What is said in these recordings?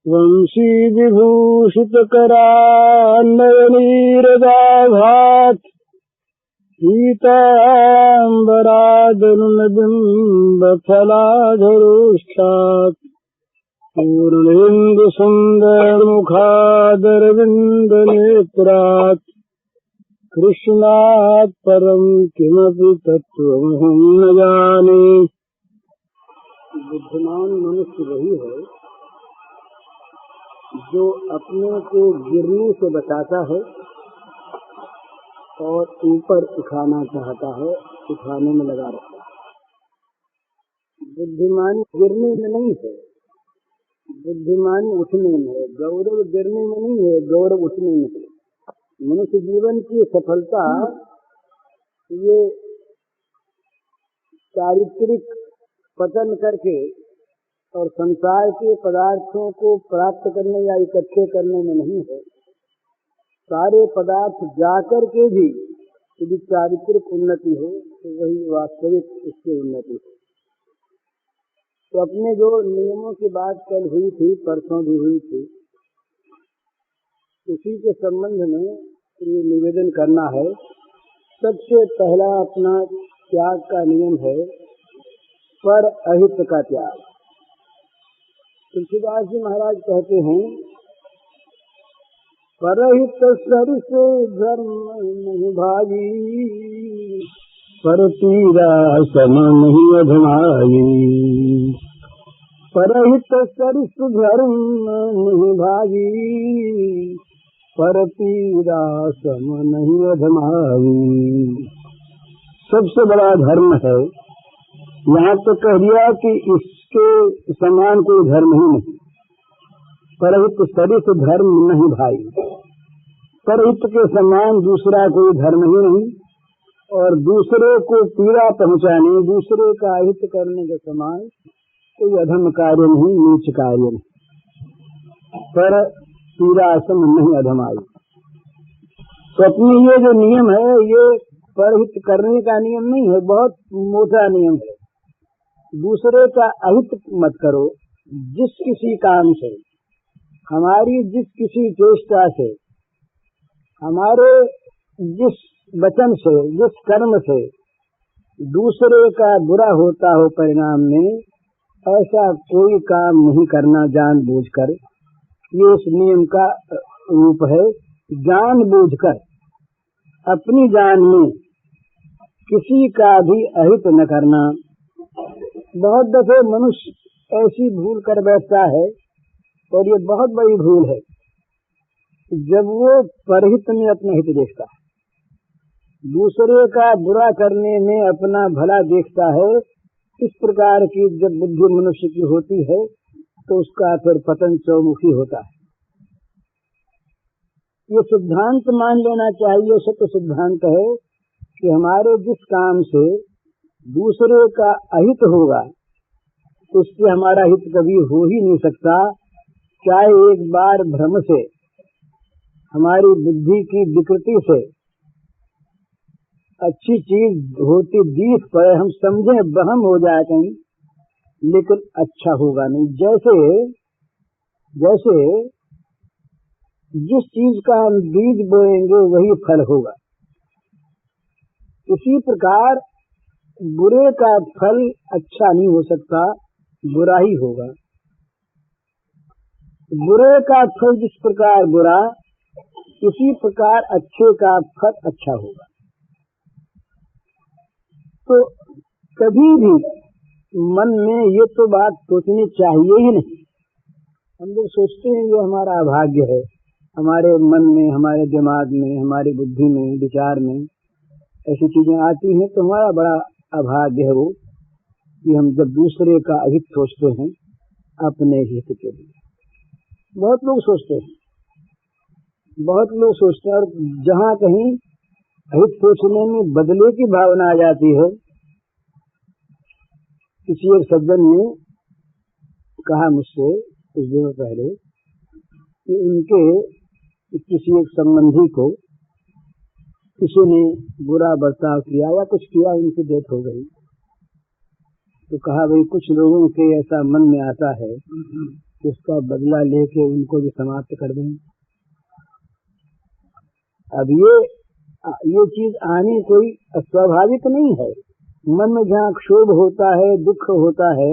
वंशी विभूषित करान्नयनीरदाभात् पीताम्बरादनुनबिम्बफलाधरोष्ठात् पूर्णेन्दु सुन्दरमुखादरविन्दनेत्रात् कृष्णात् परं किमपि तत्त्वमहं न जाने। बुद्धिमान मनुष्य वही है जो अपने को गिरने से बचाता है और ऊपर उठाना चाहता है, उठाने में लगा रहता है। बुद्धिमानी गिरने में नहीं है, बुद्धिमानी उठने में है। गौरव गिरने में नहीं है, गौरव उठने में है। मनुष्य जीवन की सफलता ये चारित्रिक पतन करके और संसार के पदार्थों को प्राप्त करने या इकट्ठे करने में नहीं है। सारे पदार्थ जाकर के भी यदि चारित्रिक उन्नति हो तो वही वास्तविक उसकी उन्नति है। तो अपने जो नियमों की बात कल हुई थी, परसों भी हुई थी, उसी के संबंध में ये निवेदन करना है। सबसे पहला अपना त्याग का नियम है पर अहित का त्याग। तुलसीदास जी महाराज कहते हैं, परहित सरिस धर्म नहीं भागी, पर पीरा सम नहीं अधमाई। परहित सरिस धर्म नहीं भागी, पर पीरा सम नहीं अधमाई। सबसे बड़ा धर्म है, यहाँ तो कह दिया कि इसके समान कोई धर्म ही नहीं। परहित सरिस धर्म नहीं भाई, परहित के समान दूसरा कोई धर्म ही नहीं, और दूसरे को पीड़ा पहुँचाने, दूसरे का अहित करने के समान कोई अधम कार्य नहीं, नीच कार्य नहीं। पर पीड़ा सम नहीं अधमाई। तो अपनी ये जो नियम है, ये परहित करने का नियम नहीं है, बहुत मोटा नियम है। दूसरे का अहित मत करो। जिस किसी काम से, हमारी जिस किसी चेष्टा से, हमारे जिस वचन से, जिस कर्म से दूसरे का बुरा होता हो परिणाम में, ऐसा कोई काम नहीं करना जानबूझकर। ये इस नियम का रूप है। जानबूझकर अपनी जान में किसी का भी अहित न करना। बहुत दफे मनुष्य ऐसी भूल कर बैठता है, और ये बहुत बड़ी भूल है, जब वो परहित में अपना हित देखता है, दूसरे का बुरा करने में अपना भला देखता है। इस प्रकार की जब बुद्धि मनुष्य की होती है तो उसका फिर पतन चौमुखी होता है। ये सिद्धांत मान लेना चाहिए, सत्य सिद्धांत है कि हमारे जिस काम से दूसरे का अहित होगा उससे हमारा हित कभी हो ही नहीं सकता। चाहे एक बार भ्रम से, हमारी बुद्धि की विकृति से अच्छी चीज होती दिख पड़े, हम समझे वहम हो जाए कहीं, लेकिन अच्छा होगा नहीं। जैसे जिस चीज का हम बीज बोएंगे वही फल होगा, इसी प्रकार बुरे का फल अच्छा नहीं हो सकता, बुरा ही होगा। बुरे का फल जिस प्रकार बुरा, इसी प्रकार अच्छे का फल अच्छा होगा। तो कभी भी मन में ये तो बात सोचनी चाहिए ही नहीं। हम लोग सोचते हैं ये हमारा अभाग्य है, हमारे मन में, हमारे दिमाग में, हमारी बुद्धि में, विचार में ऐसी चीजें आती हैं तो हमारा बड़ा अभाग्य है वो, कि हम जब दूसरे का अहित सोचते हैं अपने हित के लिए। बहुत लोग सोचते हैं, और जहाँ कहीं अहित सोचने में बदले की भावना आ जाती है। किसी एक सज्जन ने कहा मुझसे कुछ दिनों पहले कि उनके किसी एक संबंधी को किसी ने बुरा बर्ताव किया या कुछ किया, उनकी डेथ हो गई। तो कहा भाई कुछ लोगों के ऐसा मन में आता है कि उसका बदला लेके उनको भी समाप्त कर दें। अब ये चीज आनी कोई अस्वाभाविक नहीं है। मन में जहाँ क्षोभ होता है, दुख होता है,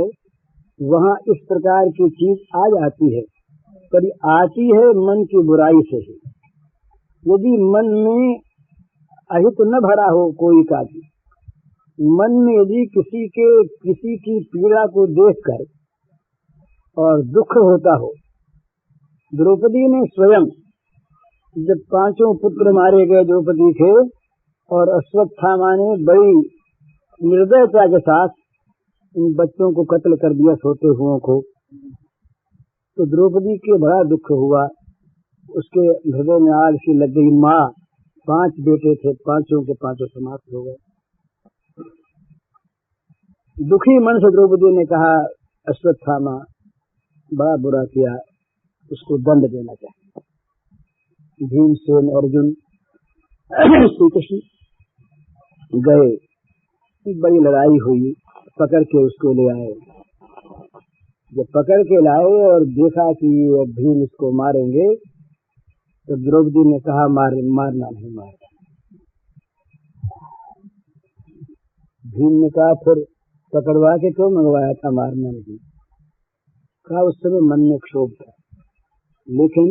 वहाँ इस प्रकार की चीज आ जाती है, पर आती है मन की बुराई से ही। यदि मन में अहित न भरा हो कोई का भी, मन में यदि किसी की पीड़ा को देखकर और दुख होता हो। द्रौपदी ने स्वयं जब 5 पुत्र मारे गए द्रौपदी के और अश्वत्थामा ने बड़ी निर्दयता के साथ इन बच्चों को कत्ल कर दिया, सोते हुओं को, तो द्रौपदी के बड़ा दुख हुआ। उसके हृदय में आग सी लग गई। माँ, 5 बेटे थे, 5 के 5 समाप्त हो गए। दुखी मन से द्रौपदी ने कहा, अश्वत्थामा बड़ा बुरा किया, उसको दंड देना चाहिए। भीमसेन, अर्जुन, श्री कृष्ण गए, बड़ी लड़ाई हुई, पकड़ के उसको ले आए। जब पकड़ के लाए और देखा कि ये भीम इसको मारेंगे, तो द्रौपदी ने कहा मारना नहीं मारना। भीम ने कहा फिर पकड़वा के क्यों मंगवाया था, मारना नहीं। कहा उस समय मन में क्षोभ था, लेकिन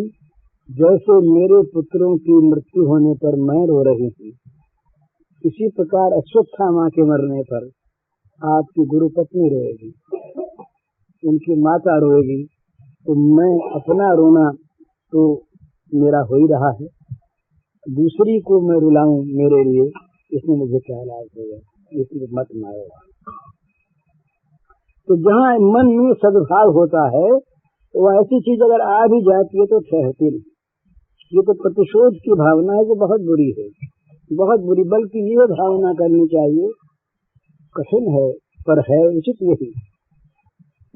जैसे मेरे पुत्रों की मृत्यु होने पर मैं रो रही थी, इसी प्रकार अश्वत्थामा के मरने पर आपकी गुरु पत्नी रोएगी, उनकी माता रोएगी, तो मैं अपना रोना तो मेरा हो ही रहा है, दूसरी को मैं रुलाऊं मेरे लिए, इसमें मुझे क्या लाभ होगा, इसलिए मत मारो। तो जहाँ मन में सद्भाव होता है, वो ऐसी चीज अगर आ भी जाती है तो ठहरती नहीं। ये तो प्रतिशोध की भावना है जो बहुत बुरी है, बहुत बुरी। बल्कि ये भावना करनी चाहिए, कठिन है पर है उचित यही,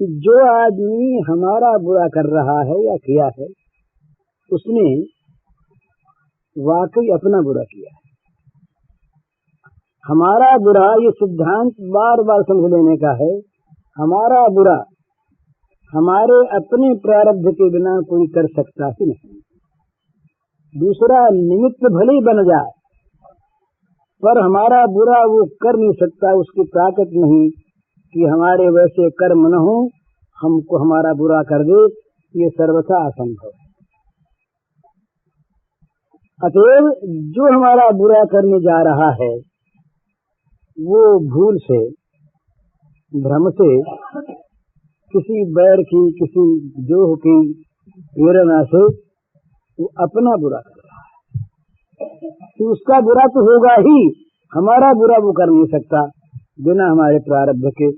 कि जो आदमी हमारा बुरा कर रहा है या किया है, उसने वाकई अपना बुरा किया है। हमारा बुरा, ये सिद्धांत बार बार समझ लेने का है, हमारा बुरा हमारे अपने प्रारब्ध के बिना कोई कर सकता ही नहीं। दूसरा निमित्त भले ही बन जाए, पर हमारा बुरा वो कर नहीं सकता, उसकी ताकत नहीं कि हमारे वैसे कर्म न हो, हमको हमारा बुरा कर दे, ये सर्वथा असंभव है। अतएव जो हमारा बुरा करने जा रहा है, वो भूल से, भ्रम से, किसी बैर की, किसी जोह की प्रेरणा से वो अपना बुरा कर रहा है, तो उसका बुरा तो होगा ही, हमारा बुरा वो कर नहीं सकता बिना हमारे प्रारब्ध के।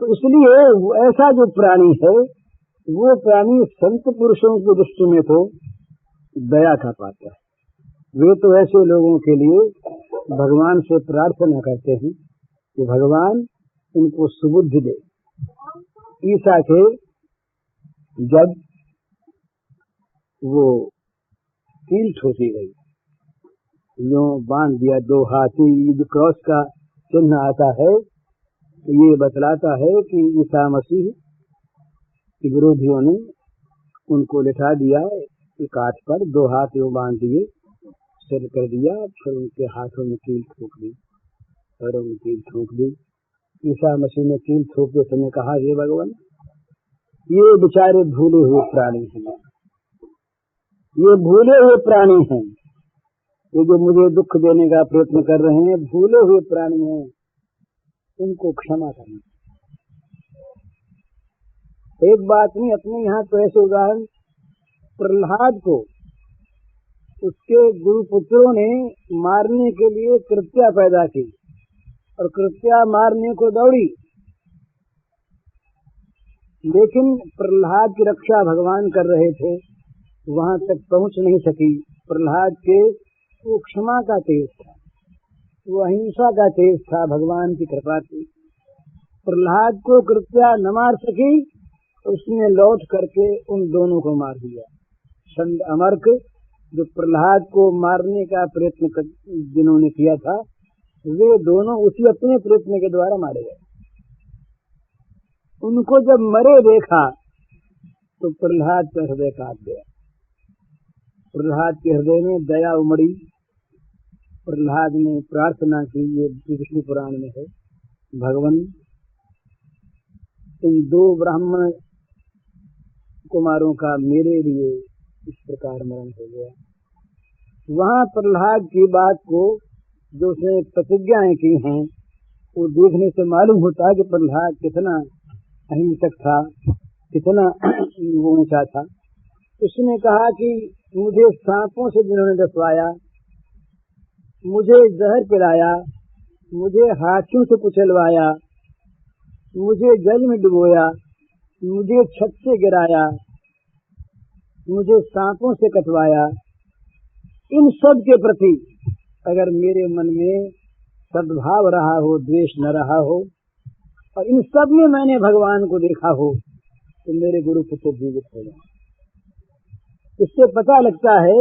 तो इसलिए ऐसा जो प्राणी है, वो प्राणी संत पुरुषों की दृष्टि में तो दया का पात्र है। वे तो ऐसे लोगों के लिए भगवान से प्रार्थना करते हैं कि भगवान इनको सुबुद्धि दे। ईसा के जब वो कील ठोकी गई, यूं बांध दिया 2 हाथी, जो क्रॉस का चिन्ह आता है, ये बतलाता है कि ईसा मसीह के विरोधियों ने उनको लिटा दिया काठ पर, 2 हाथ यूं बांध दिए, सिर कर दिया, फिर उनके हाथों में कील ठोक दी, पैरों में कील ठोक दी। ईसा मसीह ने कील ठोकते समय कहा, हे भगवान, ये बेचारे भूले हुए प्राणी हैं, ये भूले हुए प्राणी हैं, ये जो मुझे दुख देने का प्रयत्न कर रहे हैं, भूले हुए प्राणी हैं, इनको क्षमा करना। एक बात नहीं, अपने यहाँ तो ऐसे उदाहरण, प्रहलाद को उसके गुरुपुत्रों ने मारने के लिए कृत्या पैदा की और कृत्या मारने को दौड़ी, लेकिन प्रहलाद की रक्षा भगवान कर रहे थे, वहां तक पहुंच नहीं सकी। प्रहलाद के वो क्षमा का तेज था, वो अहिंसा का तेज था, भगवान की कृपा थी। प्रहलाद को कृत्या न मार सकी, उसने लौट करके उन दोनों को मार दिया। षंड अमर्क, जो प्रहलाद को मारने का प्रयत्न जिन्होंने किया था, वे दोनों उसी अपने प्रयत्न के द्वारा मारे गए। उनको जब मरे देखा तो प्रहलाद का हृदय कांप गया। प्रहलाद के हृदय में दया उमड़ी। प्रहलाद ने प्रार्थना की, ये विष्णु पुराण में है, भगवान इन 2 ब्राह्मण कुमारों का मेरे लिए इस प्रकार मरण हो गया। वहां प्रहलाद की बात को जो उसने प्रतिज्ञाएं की हैं वो देखने से मालूम होता है कि प्रहलाद कितना अहिंसक था, कितना ऊंचा था। उसने कहा कि मुझे सांपों से जिन्होंने डसवाया, मुझे जहर पिलाया, मुझे हाथियों से कुचलवाया, मुझे जल में डुबोया, मुझे छत से गिराया, मुझे सांपों से कटवाया, इन सब के प्रति अगर मेरे मन में सद्भाव रहा हो, द्वेष न रहा हो, और इन सब में मैंने भगवान को देखा हो, तो मेरे गुरु पुत्र जीवित हो जाए। इससे पता लगता है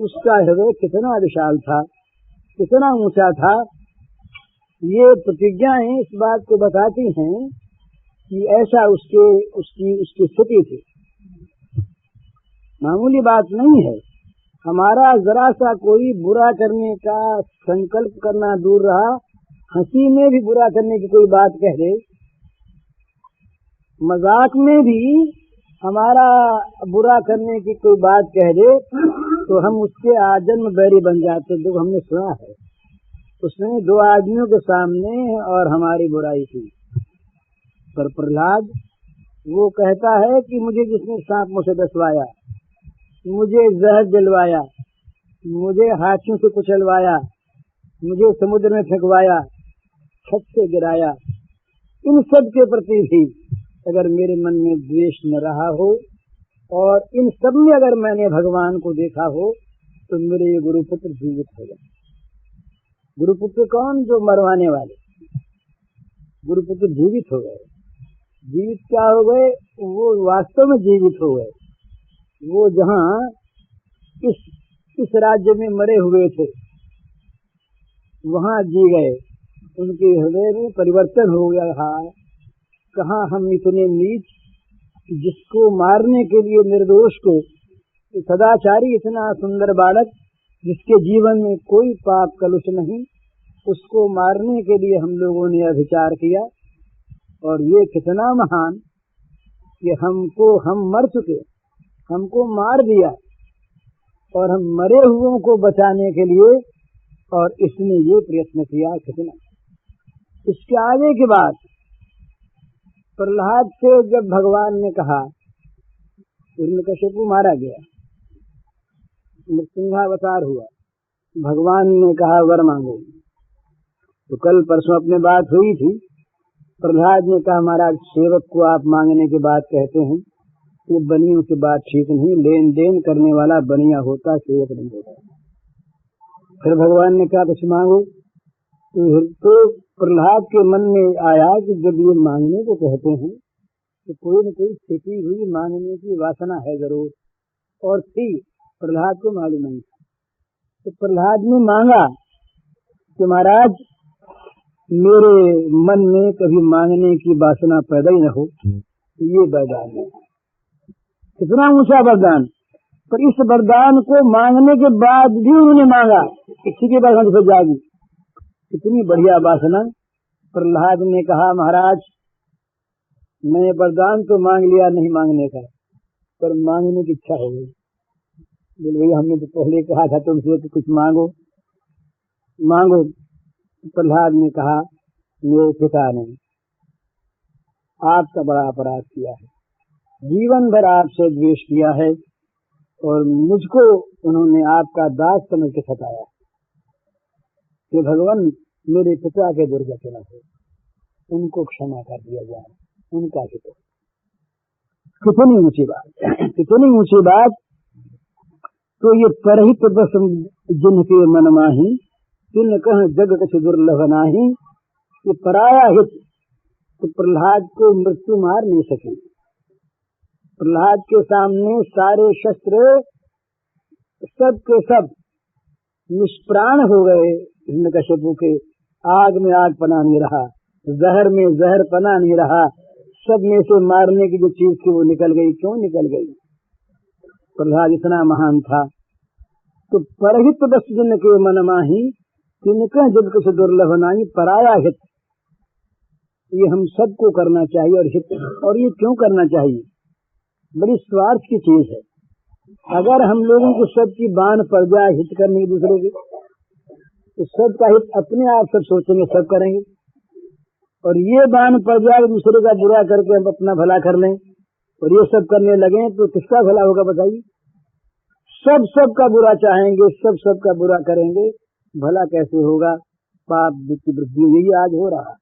उसका हृदय कितना विशाल था, कितना ऊंचा था। ये प्रतिज्ञाएं इस बात को बताती हैं कि ऐसा उसकी स्थिति थी। मामूली बात नहीं है। हमारा जरा सा कोई बुरा करने का संकल्प करना दूर रहा, हंसी में भी बुरा करने की कोई बात कह दे, मजाक में भी हमारा बुरा करने की कोई बात कह दे, तो हम उसके आजन्म बैरी बन जाते। जो हमने सुना है, उसने 2 आदमियों के सामने और हमारी बुराई की। पर प्रहलाद वो कहता है कि मुझे जिसने सांपों से डसवाया, मुझे जहर जलवाया, मुझे हाथियों से कुचलवाया, मुझे समुद्र में फेंकवाया, छत से गिराया, इन सब के प्रति भी अगर मेरे मन में द्वेष न रहा हो और इन सब में अगर मैंने भगवान को देखा हो, तो मेरे ये गुरुपुत्र जीवित हो गए। गुरुपुत्र कौन? जो मरवाने वाले। गुरुपुत्र जीवित हो गए। जीवित क्या हो गए? वो वास्तव में जीवित हो गए। वो जहाँ इस राज्य में मरे हुए थे वहाँ जी गए। उनके हृदय में परिवर्तन हो गया। कहाँ हम इतने नीच, जिसको मारने के लिए निर्दोष को, सदाचारी इतना सुंदर बालक जिसके जीवन में कोई पाप कलुष नहीं, उसको मारने के लिए हम लोगों ने अभिचार किया। और ये कितना महान कि हम मर चुके, हमको मार दिया, और हम मरे हुओं को बचाने के लिए और इसने ये प्रयत्न किया। कितना इसके आगे की बात, प्रहलाद से जब भगवान ने कहा, हिरण्यकशिपु मारा गया, नृसिंहावतार हुआ, भगवान ने कहा वर मांगो। तो कल परसों अपने बात हुई थी। प्रहलाद ने कहा महाराज, सेवक को आप मांगने की बात कहते हैं, ये बनियों की बात ठीक नहीं। लेन देन करने वाला बनिया होता, सेवक नहीं होता। फिर भगवान ने कहा कुछ मांगो। तो प्रहलाद के मन में आया कि जब ये मांगने को कहते हैं तो कोई न कोई छिपी हुई मांगने की वासना है जरूर, और थी, प्रहलाद को मालूम नहीं था। तो प्रहलाद ने मांगा कि महाराज, मेरे मन में कभी मांगने की वासना पैदा ही न हो। ये वरदान है। कितना ऊंचा वरदान! पर इस वरदान को मांगने के बाद भी उन्होंने मांगा, इसी के बाद हम जागी। कितनी बढ़िया वासना! प्रहलाद ने कहा महाराज, मैं वरदान तो मांग लिया नहीं मांगने का, पर मांगने की इच्छा हो गई। बोले भैया, हमने तो पहले कहा था तुमसे कि कुछ मांगो मांगो। प्रहलाद ने कहा मेरे पिता ने आपका बड़ा अपराध किया है, जीवन भर आपसे द्वेष किया है, और मुझको उन्होंने आपका दास समझ के सताया कि भगवान मेरे पिता के दुर्घटना हो, उनको क्षमा कर दिया जाए, उनका हित। कितनी ऊंची बात, कितनी ऊंची बात! तो ये परहित बस जिनके मन माही, तिन कह जग कछ दुर्लभ नाही। ये पराया हित, तो प्रहलाद को मृत्यु मार नहीं सकी। प्रहलाद के सामने सारे शस्त्र सब के सब निष्प्राण हो गए। हिरण्यकशिपु के आग में आग पना नहीं रहा, जहर में जहर पना नहीं रहा, सब में से मारने की जो चीज थी वो निकल गई। क्यों निकल गई? प्रहलाद इतना महान था। तो परहित बस जिन के मन माही, तिनके जब कुछ दुर्लभ नाही, पराया हित। ये हम सबको करना चाहिए। और हित, और ये क्यों करना चाहिए? बड़ी स्वार्थ की चीज है। अगर हम लोगों को सबकी बान पड़ जाए हित करने की दूसरे की, तो सबका हित अपने आप सब सोचेंगे, सब करेंगे। और ये बान पड़ जाए दूसरे का बुरा करके हम अपना भला कर लें और ये सब करने लगे तो किसका भला होगा बताइए? सब सबका बुरा चाहेंगे, सब सबका बुरा करेंगे, भला कैसे होगा? पाप की वृद्धि यही आज हो रहा।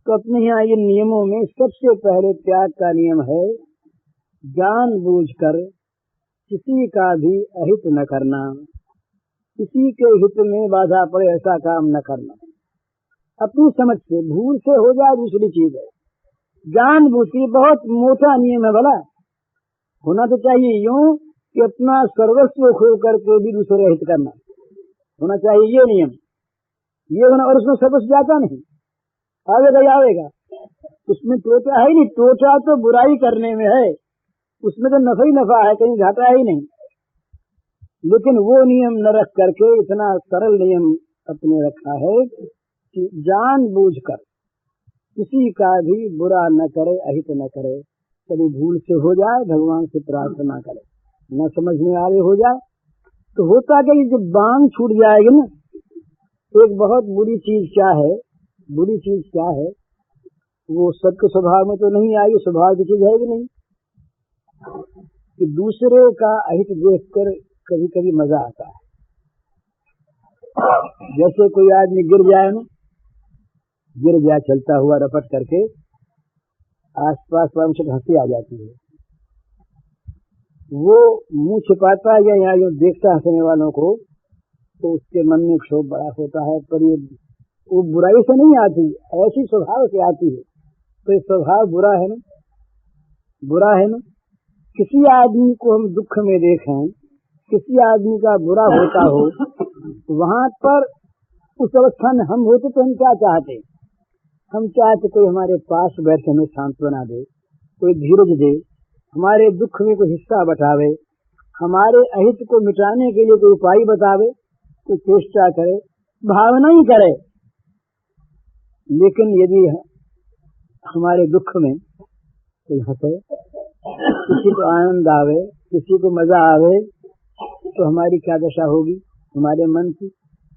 तो अपने यहाँ ये नियमों में सबसे पहले त्याग का नियम है, जानबूझकर किसी का भी अहित न करना, किसी के हित में बाधा पड़े ऐसा काम न करना। अपनी समझ से भूल से हो जाए दूसरी चीज है, जानबूझ के बहुत मोटा नियम है। भला होना तो चाहिए यूं कि अपना सर्वस्व खो करके भी दूसरे हित करना होना चाहिए, ये नियम ये होना। और उसमें सर्वस्व जाता नहीं, आवेगा ही आवेगा, उसमें टोटा है ही नहीं। टोटा तो बुराई करने में है, उसमें तो नफा ही नफा है, कहीं घाटा है ही नहीं। लेकिन वो नियम न रख करके इतना सरल नियम अपने रखा है कि जानबूझकर किसी का भी बुरा न करे, अहित न करे। कभी भूल से हो जाए भगवान से प्रार्थना करे, न समझ में आवे हो जाए तो होता क्या, जब बांध छूट जाएगी ना। एक बहुत बुरी चीज क्या है, बुरी चीज क्या है, वो सबके स्वभाव में तो नहीं आई, स्वभाव की चीज है भी नहीं कि दूसरे का अहित देखकर कभी कभी मजा आता है। जैसे कोई आदमी गिर जाए ना, गिर जाए चलता हुआ रपट करके, आसपास वालों से हंसी आ जाती है। वो मुंह छिपाता है या यहाँ जो देखता हंसने वालों को, तो उसके मन में क्षोभ बड़ा होता है। पर ये वो बुराई से नहीं आती, ऐसी स्वभाव से आती है। तो ये स्वभाव बुरा है ना, बुरा है ना। किसी आदमी को हम दुख में देखें, किसी आदमी का बुरा होता हो, वहां पर उस अवस्था में हम होते तो हम क्या चाहते? हम चाहते कोई हमारे पास बैठ के हमें सांत्वना दे, कोई धीरज दे, हमारे दुख में कोई हिस्सा बटावे, हमारे अहित को मिटाने के लिए कोई उपाय बतावे, कोई चेष्टा करे, भावना ही करे। लेकिन यदि हमारे दुख में कोई हंसे, किसी को आनंद आवे, किसी को मजा आवे, तो हमारी क्या दशा होगी हमारे मन की?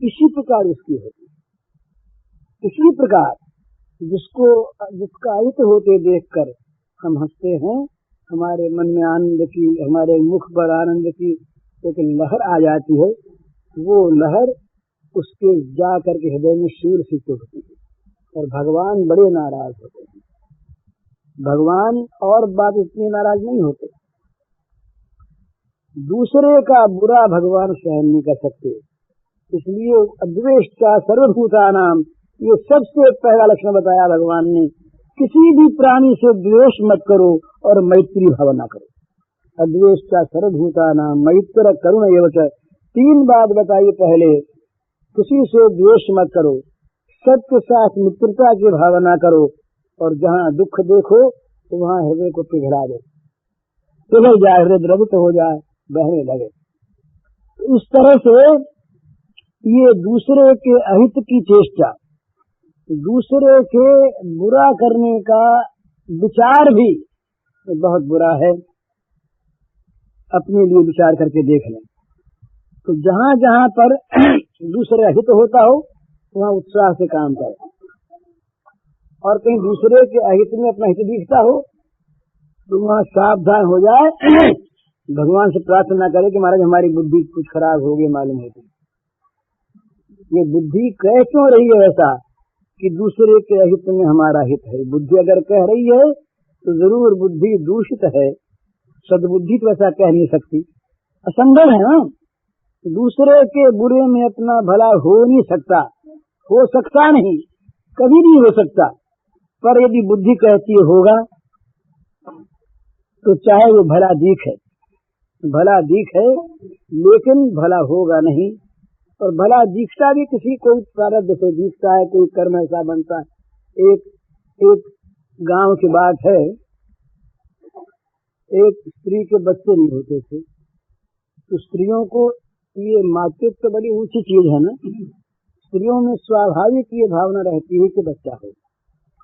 इसी प्रकार इसकी होगी। इसी प्रकार जिसका अहित होते देखकर हम हंसते हैं, हमारे मन में आनंद की, हमारे मुख पर आनंद की एक लहर आ जाती है। वो लहर उसके जा करके हृदय में शूल सी चुभती है और भगवान बड़े नाराज होते हैं। भगवान और बात इतनी नाराज नहीं होते। दूसरे का बुरा भगवान सहन नहीं कर सकते, इसलिए अद्वेष्टा सर्वभूतानाम, ये सबसे पहला लक्षण बताया भगवान ने। किसी भी प्राणी से द्वेष मत करो और मैत्री भावना करो। अद्वेष्टा सर्वभूतानाम मैत्र करुण एवच, 3 बात बताइए। पहले, किसी से द्वेष मत करो, सबके साथ मित्रता की भावना करो, और जहाँ दुख देखो तो वहाँ हृदय को पिघला दो, पिघल जाए, हृदय द्रवित हो जाए, बहने लगे। इस तरह से ये दूसरे के अहित की चेष्टा, दूसरे के बुरा करने का विचार भी बहुत बुरा है। अपने लिए विचार करके देख लें तो जहाँ जहाँ पर दूसरे अहित होता हो वहाँ उत्साह से काम करें, और कहीं दूसरे के अहित में अपना हित दिखता हो तो वहाँ सावधान हो जाए, भगवान से प्रार्थना करे कि महाराज हमारी बुद्धि कुछ खराब हो गई मालूम होती। ये बुद्धि कह क्यों रही है ऐसा कि दूसरे के अहित में हमारा हित है? बुद्धि अगर कह रही है तो जरूर बुद्धि दूषित है। सद्बुद्धि तो ऐसा कह नहीं सकती, असंभव है ना। दूसरे के बुरे में अपना भला हो नहीं सकता, हो सकता नहीं, कभी नहीं हो सकता। पर यदि बुद्धि कहती होगा तो चाहे वो भला दिखे, भला दिखे, लेकिन भला होगा नहीं। और भला दिखता भी किसी कोई प्रारब्ध से दिखता है, कोई कर्म ऐसा बनता है। एक गांव की बात है, एक स्त्री के बच्चे नहीं होते थे, तो स्त्रियों को ये मातृत्व तो बड़ी ऊंची चीज है ना, स्त्रियों में स्वाभाविक ये भावना रहती है कि बच्चा हो,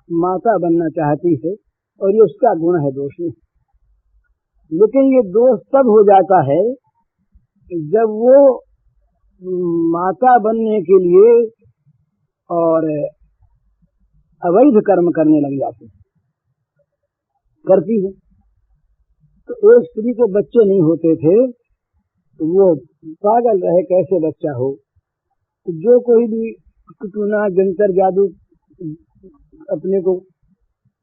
माता बनना चाहती है, और ये उसका गुण है, दोष नहीं। लेकिन ये दोष तब हो जाता है जब वो माता बनने के लिए और अवैध कर्म करने लग जाती है, करती है। तो एक स्त्री को बच्चे नहीं होते थे, तो वो पागल रहे कैसे बच्चा हो। तो जो कोई भी टूना जंतर जादू अपने को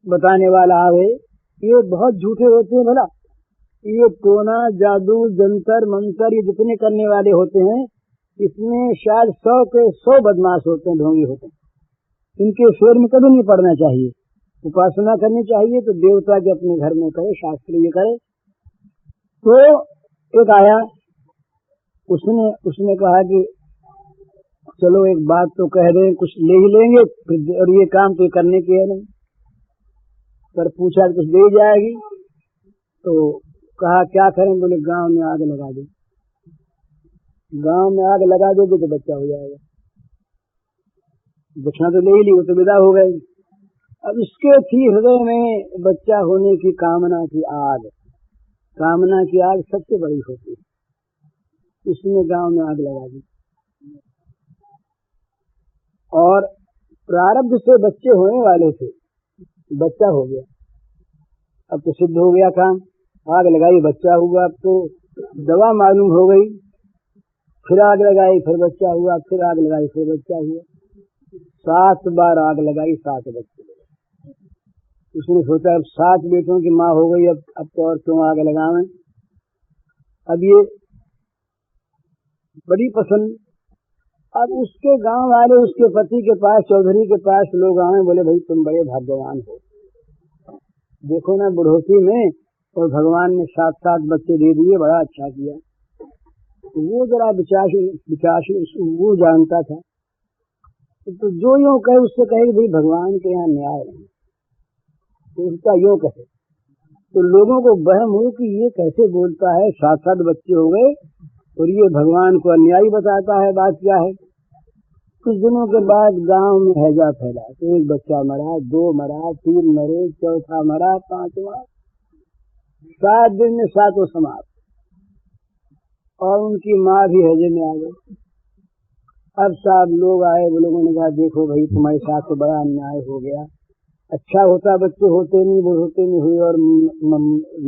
बताने वाला आवे, ये बहुत झूठे होते हैं। भला ये टोना जादू जंतर मंतर ये जितने करने वाले होते हैं, इसमें शायद 100 के 100 बदमाश होते हैं, ढोंगी होते हैं। इनके फेर में कभी नहीं पड़ना चाहिए, उपासना करनी चाहिए तो देवता के अपने घर में करे, शास्त्र ये करे। तो एक आया, उसने कहा कि चलो एक बात तो कह रहे हैं, कुछ ले ही लेंगे, और ये काम तो करने के है नहीं, पर पूछा कुछ दे जाएगी। तो कहा क्या करें, बोले गांव में आग लगा दो, गांव में आग लगा दोगे तो बच्चा हो जाएगा। दक्षिणा तो ले ही ली, वो तो विदा हो गई। अब इसके थी हृदय में बच्चा होने की कामना की आग, कामना की आग सबसे बड़ी होती है, इसने गांव में आग लगा दी। और प्रारब्ध से बच्चे होने वाले थे, बच्चा हो गया, अब तो सिद्ध हो गया काम, आग लगाई बच्चा हुआ। अब तो दवा मालूम हो गई, फिर आग लगाई फिर बच्चा हुआ, फिर आग लगाई फिर बच्चा हुआ, 7 बार आग लगाई, 7 बच्चे। उसने सोचा अब 7 बेटों की माँ हो गई, अब तो और क्यों आग लगावें। अब ये बड़ी पसंद। अब उसके गांव वाले उसके पति के पास, चौधरी के पास लोग आए, बोले भाई तुम बड़े भाग्यवान हो, देखो ना बुढ़ोती में और भगवान ने 7 बच्चे दे दिए, बड़ा अच्छा किया। वो जरा विचार वो जानता था, तो जो यूँ कहे उससे कहे भाई भगवान के यहाँ न्याय है, तो उसका यूँ कहे। तो लोगों को वहम हो कि ये कैसे बोलता है, 7 बच्चे हो गए और ये भगवान को अन्यायी बताता है, बात क्या है। कुछ दिनों के बाद गांव में हैजा फैला, तो 1 बच्चा मरा, 2 मरा, 3 मरे, 4था मरा, 5वां, 7 दिन में 7 समाप्त, और उनकी माँ भी हैजे में आ गई। अब साहब लोग आए, वो लोगों ने कहा देखो भाई तुम्हारे साथ तो बड़ा अन्याय हो गया, अच्छा होता बच्चे होते नहीं, वो होते नहीं हुए और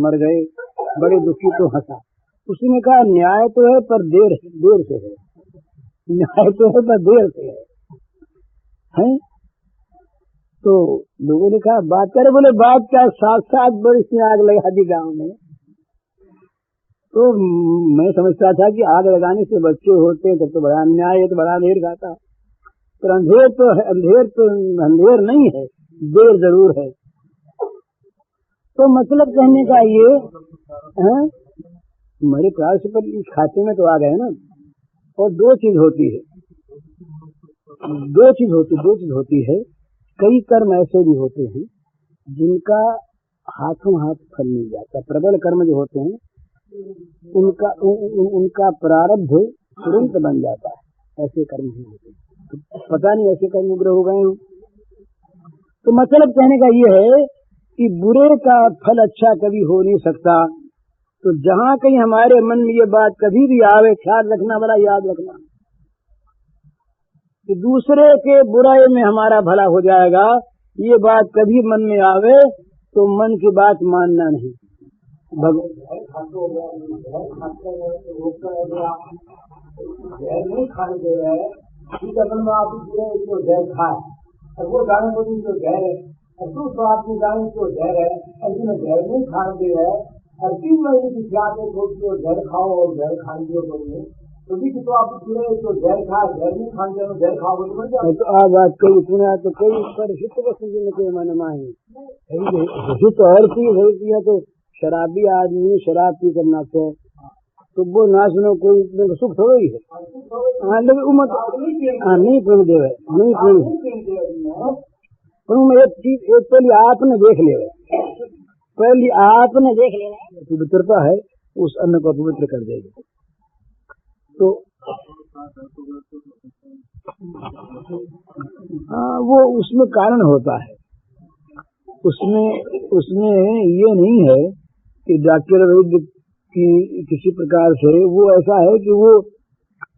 मर गए, बड़े दुखी। तो हंसा। उसने कहा न्याय तो है पर देर से है, न्याय तो है पर देर से है। तो लोगों ने कहा बात करे, बोले बात क्या, 7 बरस में आग लगा दी गांव में। तो मैं समझता था कि आग लगाने से बच्चे होते तब तो बड़ा अन्याय है, तो बड़ा अंधेर खाता, पर अंधेर नहीं है, देर जरूर है। तो मतलब कहने का ये है, मेरे प्यार से पर इस खाते में तो आ गए ना। और 2 चीज होती है, 2 चीज होती है। कई कर्म ऐसे भी होते हैं जिनका हाथों हाथ फल मिल जाता है। प्रबल कर्म जो होते हैं उनका प्रारब्ध तुरंत बन जाता है, ऐसे कर्म ही होते हैं। तो पता नहीं ऐसे कर्म उग्र हो गए हों। तो मतलब कहने का ये है कि बुरे का फल अच्छा कभी हो नहीं सकता। तो जहाँ कहीं हमारे मन में ये बात कभी भी आवे, ख्याल रखना, बड़ा याद रखना कि दूसरे के बुराई में हमारा भला हो जाएगा, ये बात कभी मन में आवे तो मन की बात मानना नहीं। नहीं खाने दे रहे हैं, और वो जाने को जो जहर है, और दूसरा आदमी जाने को जहर है, और जिन्हें जहर नहीं खाने दे रहे हैं, और 3 महीने की जाते को जहर खाओ और जहर खाने दो बोलिए, तो भी तो आप पूरे तो जहर खा, जहर नहीं खाने दो, जहर खाओ बोलिए मर जाओ। तो आज बात कई सुना तो कई पर हित वस्तु के मन माही हित और चीज है। तो शराबी आदमी शराब पी कर नाचे, तो वो नाचने कोई सुख हो गई है। हाँ लेकिन उमत नहीं प्रेम देव है, नहीं प्रेम। पर एक चीज एक पहले आपने देख लिया, पहले आपने देख लेना पवित्रता है, उस अन्न को पवित्र कर देगी। तो हाँ, वो उसमें कारण होता है, उसमें ये नहीं है कि डॉक्टर वैद्य की किसी प्रकार से वो ऐसा है कि वो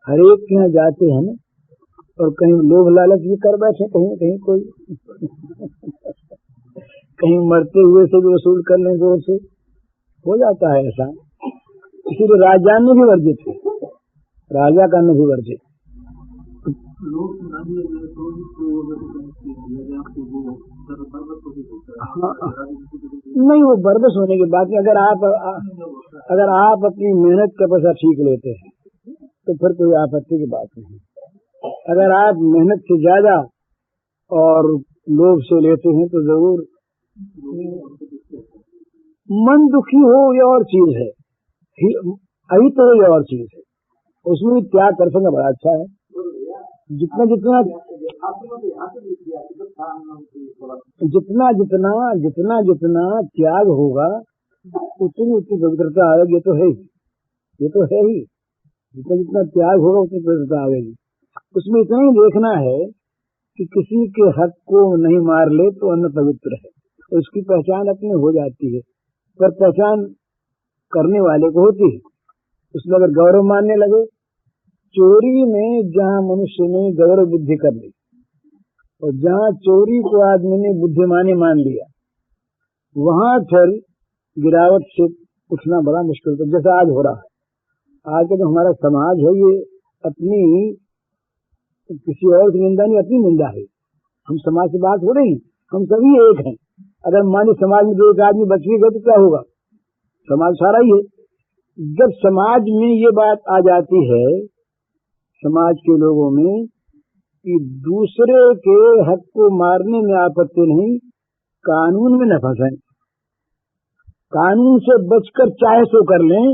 हर एक के यहाँ जाते हैं और कहीं लोभ लालच भी कर बैठे, कहीं कहीं कोई कहीं मरते हुए से भी वसूल कर लें, जोर से हो जाता है ऐसा। इसीलिए राजा ने भी वर्जित है, राजा का ने भी वर्जित। नहीं, वो बरबस होने की बात है। अगर आप अपनी मेहनत का पैसा ठीक लेते हैं तो फिर कोई आपत्ति की बात नहीं। अगर आप मेहनत से ज्यादा और लोभ से लेते हैं तो जरूर मन दुखी हो, ये और चीज है, अभी तो ये और चीज है, उसमें भी त्याग कर सकें बड़ा अच्छा है। जितना जितना जितना जितना जितना जितना त्याग होगा उतनी उतनी पवित्रता आएगी। ये तो है ही, जितना जितना त्याग होगा उतनी पवित्रता आएगी। उसमें इतना ही देखना है कि किसी के हक को नहीं मार ले तो अन्न पवित्र है, उसकी पहचान अपने हो जाती है, पर पहचान करने वाले को होती है। उसमें अगर गौरव मानने लगे, चोरी में जहाँ मनुष्य ने गौरव बुद्धि कर ली और जहाँ चोरी को आदमी ने बुद्धिमानी मान लिया, वहाँ फिर गिरावट से उठना बड़ा मुश्किल है। जैसा आज हो रहा है, आज का जो हमारा समाज है ये अपनी किसी और की निंदा नहीं, अपनी निंदा है। हम समाज से बात हो रही, हम सभी एक हैं। अगर मानी समाज में जो एक आदमी बच गया तो क्या होगा, समाज सारा ही है। जब समाज में ये बात आ जाती है समाज के लोगों में कि दूसरे के हक को मारने में आपत्ति नहीं, कानून में न फंसें, कानून से बचकर चाहे सो कर लें,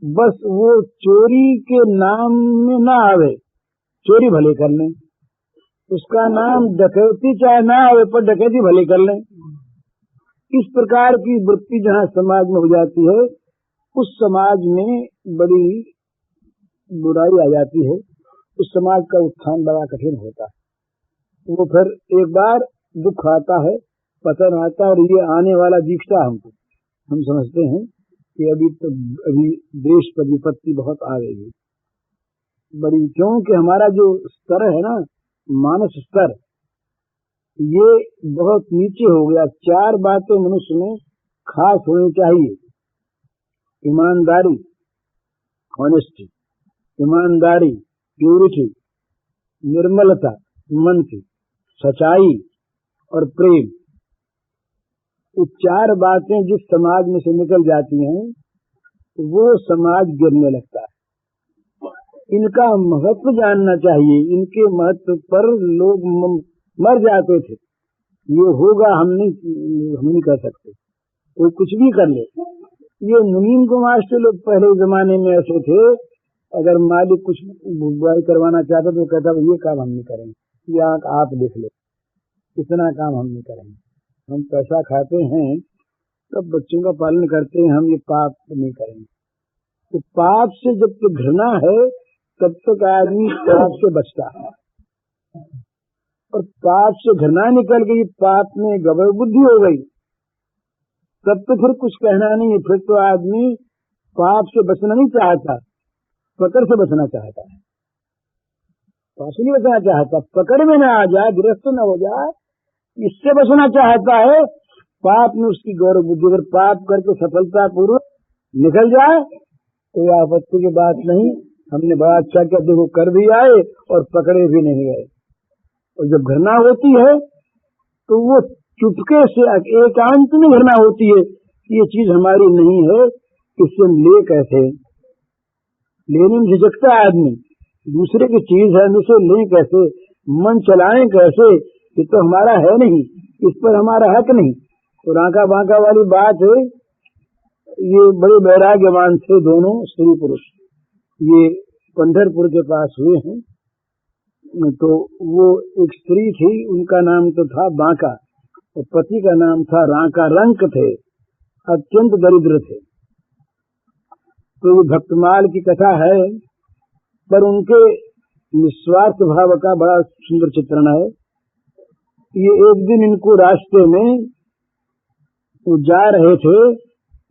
बस वो चोरी के नाम में ना आवे, चोरी भले कर लें, उसका नाम डकैती चाहे ना आवे पर डकैती भले कर लें। इस प्रकार की वृत्ति जहाँ समाज में हो जाती है, उस समाज में बड़ी बुराई आ जाती है, उस समाज का उत्थान बड़ा कठिन होता है। वो फिर एक बार दुख आता है, पतन आता है, और ये आने वाला दिखता हमको, हम समझते हैं कि अभी देश पर विपत्ति बहुत आ गई है बड़ी, क्योंकि हमारा जो स्तर है ना, मानस स्तर, ये बहुत नीचे हो गया। 4 बातें मनुष्य में खास होनी चाहिए: ईमानदारी, ऑनेस्टी, ईमानदारी, प्यूरिटी, निर्मलता मन की, सच्चाई और प्रेम। ये 4 बातें जिस समाज में से निकल जाती हैं वो समाज गिरने लगता है। इनका महत्व जानना चाहिए, इनके महत्व पर लोग मर जाते थे। ये होगा हम नहीं कर सकते, वो कुछ भी कर ले। ये मुनीम कुमार से लोग पहले जमाने में ऐसे थे, अगर मालिक कुछ बुराई करवाना चाहता तो कहता ये काम हम नहीं करेंगे, ये आप देख लो, इतना काम हम नहीं करेंगे, हम पैसा खाते हैं तब बच्चों का पालन करते हैं, हम ये पाप नहीं करेंगे। तो पाप से जब तक घृणा है तब तक आदमी पाप से बचता है, और पाप से घृणा निकल गई, पाप में गड़बड़ बुद्धि हो गई, तब तो फिर कुछ कहना नहीं है। फिर तो आदमी पाप से बचना नहीं चाहता, पकड़ से बचना चाहता है। पाप से नहीं बचना चाहता, पकड़ में ना आ जाए, गिरफ्त न हो जाए, इससे बचना चाहता है। पाप में उसकी गौरव बुद्धि, अगर पाप करके सफलता पूर्वक निकल जाए तो यह आपत्ति की बात नहीं। हमने बड़ा अच्छा किया, देखो कर भी आए और पकड़े भी नहीं गए। और जब घृणा होती है तो वो चुपके से एकांत में घृणा होती है, ये चीज हमारी नहीं है, इससे हम ले कैसे, लेने में झिझकता है आदमी, दूसरे की चीज है, इसे लें कैसे, मन चलाएं कैसे, ये तो हमारा है नहीं, इस पर हमारा हक नहीं। तो रांका बांका वाली बात है। ये बड़े वैराग्यवान थे दोनों स्त्री पुरुष, ये पंढरपुर के पास हुए हैं। तो वो एक स्त्री थी, उनका नाम तो था बांका और पति का नाम था रांका। रंक थे, अत्यंत दरिद्र थे। तो ये भक्तमाल की कथा है, पर उनके निस्वार्थ भाव का बड़ा सुंदर चित्रण है। ये एक दिन इनको रास्ते में वो जा रहे थे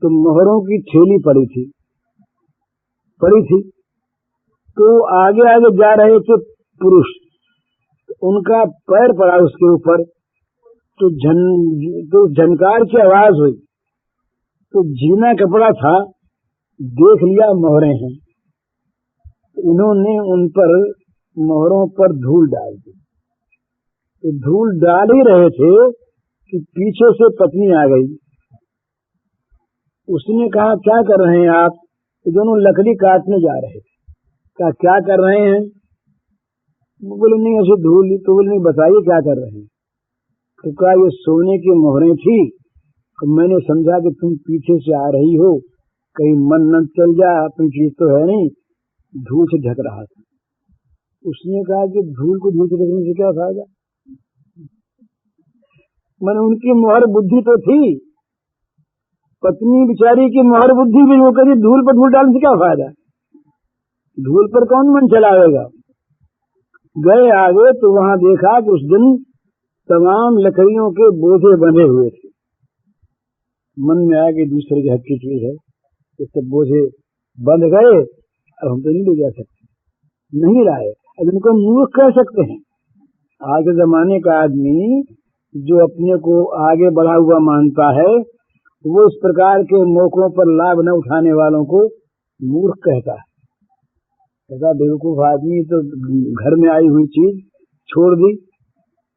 तो मोहरों की थैली पड़ी थी। तो आगे आगे जा रहे थे पुरुष, उनका पैर पड़ा उसके ऊपर, तो झनकार की आवाज हुई। तो जीना कपड़ा था, देख लिया मोहरे हैं। इन्होंने उन पर मोहरों पर धूल डाल दी। तो धूल डाल ही रहे थे कि पीछे से पत्नी आ गई। उसने कहा, क्या कर रहे हैं आप? ये दोनों लकड़ी काटने जा रहे थे। कहा, क्या कर रहे हैं? बोले, नहीं ऐसे धूल। तो बोले, नहीं, बताइए क्या कर रहे हैं? तो कहा, ये सोने की मोहरें थी, तो मैंने समझा कि तुम पीछे से आ रही हो, कहीं मन न चल जाए, अपनी चीज तो है नहीं, धूल से ढक रहा था। उसने कहा कि धूल को धूल से ढकने से क्या फायदा? मैंने उनकी मोहर बुद्धि तो थी, पत्नी बिचारी की मोहर बुद्धि भी वो कभी धूल पर धूल डालने से क्या फायदा? धूल पर कौन मन चलावेगा? गए आगे तो वहां देखा कि उस दिन तमाम लकड़ियों के बोझे बंधे हुए थे। मन में आया कि दूसरे के हक की चीज है, इससे बोझे बंध गए, अब हम तो नहीं ले जा सकते, नहीं लाए। अब इनको मूर्ख कह सकते हैं। आज के जमाने का आदमी जो अपने को आगे बढ़ा हुआ मानता है, वो इस प्रकार के मौकों पर लाभ न उठाने वालों को मूर्ख कहता है। ऐसा बेवकूफ आदमी तो घर में आई हुई चीज छोड़ दी,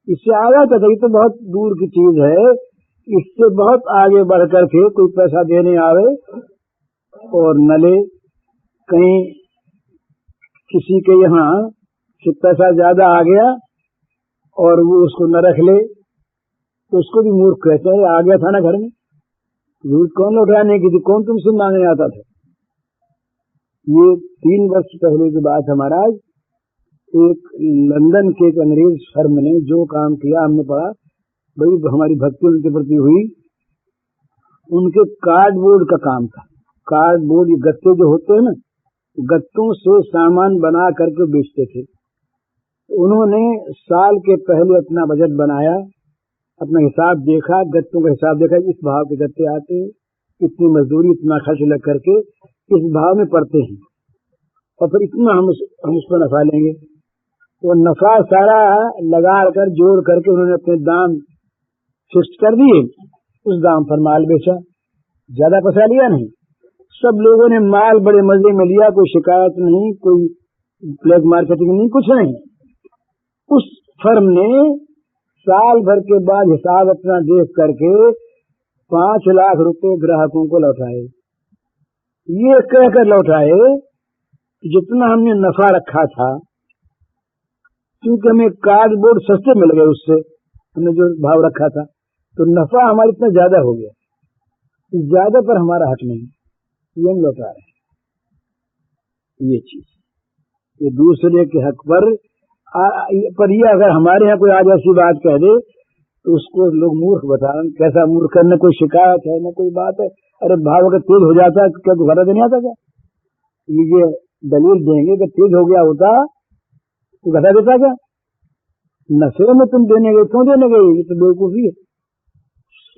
इससे आगे था, ये तो बहुत दूर की चीज है, इससे बहुत आगे बढ़ करके कोई पैसा देने आवे और न ले, कहीं किसी के यहाँ से पैसा ज्यादा आ गया और वो उसको न रख ले, तो उसको भी मूर्ख कहते हैं। आ गया था ना घर में, झूठ कौन लौटाने की थी, कौन तुमसे मांगने आता था? ये 3 वर्ष पहले की बात है महाराज। एक लंदन के एक अंग्रेज फर्म ने जो काम किया, हमने पढ़ा, बड़ी हमारी भक्ति उनके प्रति हुई। उनके कार्डबोर्ड का काम था। कार्डबोर्ड, ये गत्ते जो होते हैं ना, गत्तों से सामान बना करके बेचते थे। उन्होंने साल के पहले अपना बजट बनाया, अपना हिसाब देखा, गत्तों का हिसाब देखा, इस भाव के गत्ते आते हैं, इतनी मजदूरी, इतना खर्च लग करके इस भाव में पड़ते हैं, और फिर इतना हम उस पर नफा लेंगे। तो नफा सारा लगा कर जोड़ करके उन्होंने अपने दाम फिक्स कर दिए, उस दाम पर माल बेचा, ज्यादा पैसा लिया नहीं। सब लोगों ने माल बड़े मजे में लिया, कोई शिकायत नहीं, कोई ब्लैक मार्केटिंग नहीं, कुछ नहीं। उस फर्म ने साल भर के बाद हिसाब अपना देख करके 5 लाख रुपए ग्राहकों को लौटाए। ये कहकर लौटाए जितना हमने नफा रखा था, क्योंकि हमें कार्डबोर्ड सस्ते मिल गए, उससे हमने जो भाव रखा था, तो नफा हमारा इतना ज्यादा हो गया, ज्यादा पर हमारा हक नहीं, ये हम लौटा रहे हैं। ये चीज, ये दूसरे के हक पर ये अगर हमारे यहाँ कोई आज ऐसी बात कह दे तो उसको लोग मूर्ख बता रहे हैं। कैसा मूर्ख है? न कोई शिकायत है, न कोई बात है। अरे भाव अगर तेज हो जाता है तो क्या दोबारा देने आता क्या? ये दलील देंगे कि तेज हो गया होता तो घटा देता क्या? नशे में तुम देने गए, क्यों देने गए? ये तो बेवकूफी है,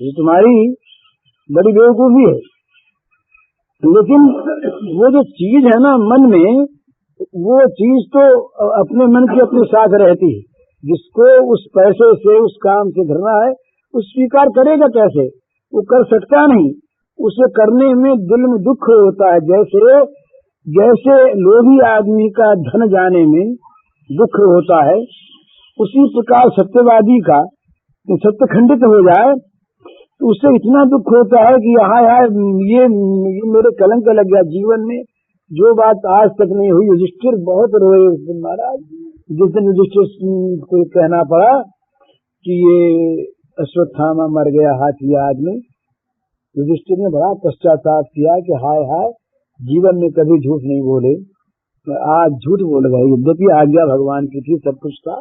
ये तुम्हारी बड़ी बेवकूफी है। लेकिन वो जो चीज है ना मन में, वो चीज तो अपने मन की अपने साथ रहती है। जिसको उस पैसे से, उस काम से घृणा है, उस स्वीकार करेगा कैसे? वो कर सकता नहीं। उसे करने में दिल में दुख होता है, जैसे लोभी आदमी का धन जाने में दुख होता है, उसी प्रकार सत्यवादी का सत्य खंडित हो जाए तो उससे इतना दुख होता है कि ये मेरे कलंक लग गया जीवन में, जो बात आज तक नहीं हुई। युधिष्ठिर बहुत रोए उस दिन महाराज, जिस दिन युधिष्ठिर को कहना पड़ा कि ये अश्वत्थामा मर गया हाथी आग में। युधिष्ठिर ने बड़ा पश्चाताप किया कि हाय हाय, जीवन में कभी झूठ नहीं बोले, आज झूठ बोल गए, यद्यपि आज्ञा भगवान की थी, सब कुछ था,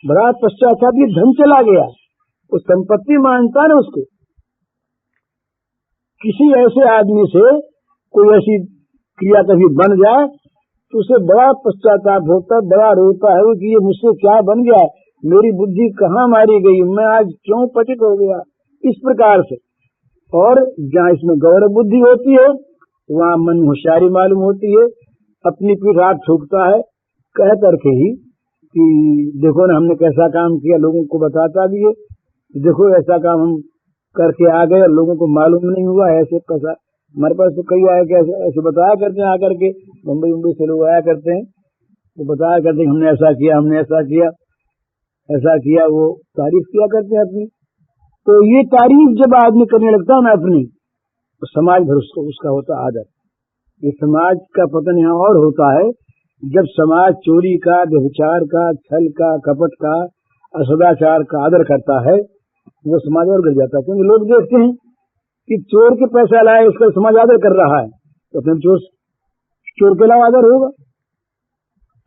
बड़ा पश्चाताप, ये धन चला गया, वो संपत्ति मानता ना उसको। किसी ऐसे आदमी से कोई ऐसी क्रिया कभी बन जाए तो उसे बड़ा पश्चाताप होता है, बड़ा रोता है कि ये मुझसे क्या बन गया, मेरी बुद्धि कहाँ मारी गई, मैं आज क्यों पतित हो गया, इस प्रकार से। और जहाँ इसमें गौरव बुद्धि होती है वहाँ मन होशियारी मालूम होती है, अपनी पीठ हाथ ठोकता है, कह करके ही कि देखो ना हमने कैसा काम किया, लोगों को बताता भी है, देखो ऐसा काम हम करके आ गए, लोगों को मालूम नहीं हुआ, ऐसे कैसा। हमारे पास तो कई आया कि ऐसे बताया करते हैं, आकर के मुंबई से लोग आया करते हैं, वो बताया करते हैं हमने ऐसा किया, हमने ऐसा किया, ऐसा किया, वो तारीफ किया करते हैं अपनी। तो ये तारीफ जब आदमी करने लगता है ना अपनी, तो समाज भर उसका होता आदर। ये समाज का पतन यहाँ और होता है जब समाज चोरी का, व्यभिचार का, छल का, कपट का, असदाचार का आदर करता है, वो समाज और गिर जाता है। क्योंकि लोग देखते हैं कि चोर के पैसा लाए उसका समाज आदर कर रहा है, तो फिर चोर के अलावा आदर होगा।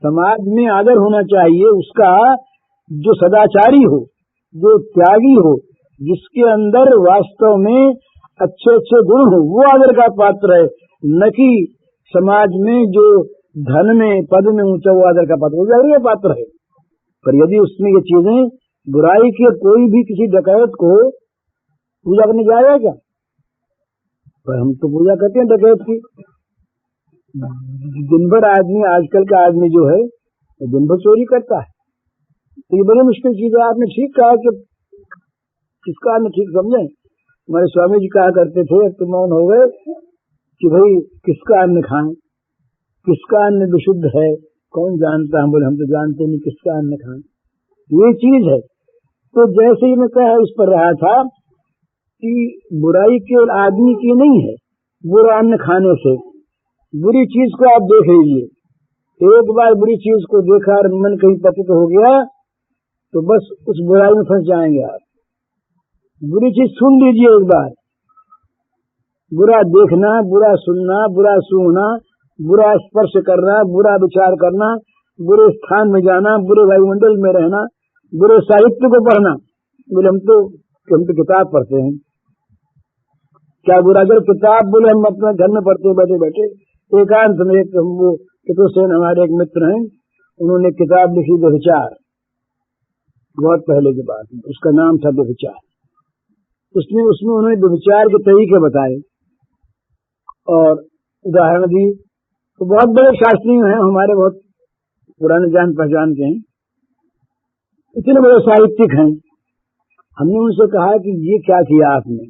समाज में आदर होना चाहिए उसका जो सदाचारी हो, जो त्यागी हो, जिसके अंदर वास्तव में अच्छे अच्छे गुण हो, वो आदर का पात्र है, न कि समाज में जो धन में पद में ऊंचा वो आदर का पात्र, वो आदर का पात्र है। पर यदि उसमें ये चीजें बुराई के, कोई भी किसी डकैत को पूजा करने जाएगा क्या? पर हम तो पूजा करते हैं डकैत की। दिन भर आदमी, आजकल का आदमी जो है दिन भर चोरी करता है, तो ये बड़ी मुश्किल चीज है। आपने ठीक कहा कि किसका आपने ठीक समझे, हमारे स्वामी जी कहा करते थे, अब तो मौन हो गए, कि भाई किसका अन्न खाएं, किसका अन्न विशुद्ध है, कौन जानता है? बोले हम तो जानते नहीं किसका अन्न खाएं, ये चीज है। तो जैसे ही मैं कह उस पर रहा था कि बुराई केवल आदमी की नहीं है, बुरा अन्न खाने से, बुरी चीज को आप देख लीजिए, एक बार बुरी चीज को देखा और मन कहीं पतित हो गया तो बस उस बुराई में फंस जाएंगे आप। बुरी चीज सुन लीजिए एक बार, बुरा देखना, बुरा सुनना, बुरा सूंघना, बुरा स्पर्श करना, बुरा विचार करना, बुरे स्थान में जाना, बुरे वायुमंडल में रहना, बुरे साहित्य को पढ़ना। बोले हम तो किताब पढ़ते हैं, क्या बुरा? अगर किताब बोले हम अपने घर में पढ़ते हैं बैठे बैठे एकांत में। एक वो कितुसेन हमारे एक मित्र हैं, उन्होंने किताब लिखी व्यभिचार, बहुत पहले की बात है, उसका नाम था व्यभिचार। उसमें उन्होंने व्यभिचार के तरीके बताए और उदाहरण दी। तो बहुत बड़े शास्त्री हैं हमारे, बहुत पुराने जान पहचान के हैं, इतने बड़े साहित्यिक हैं। हमने उनसे कहा कि ये क्या किया आपने?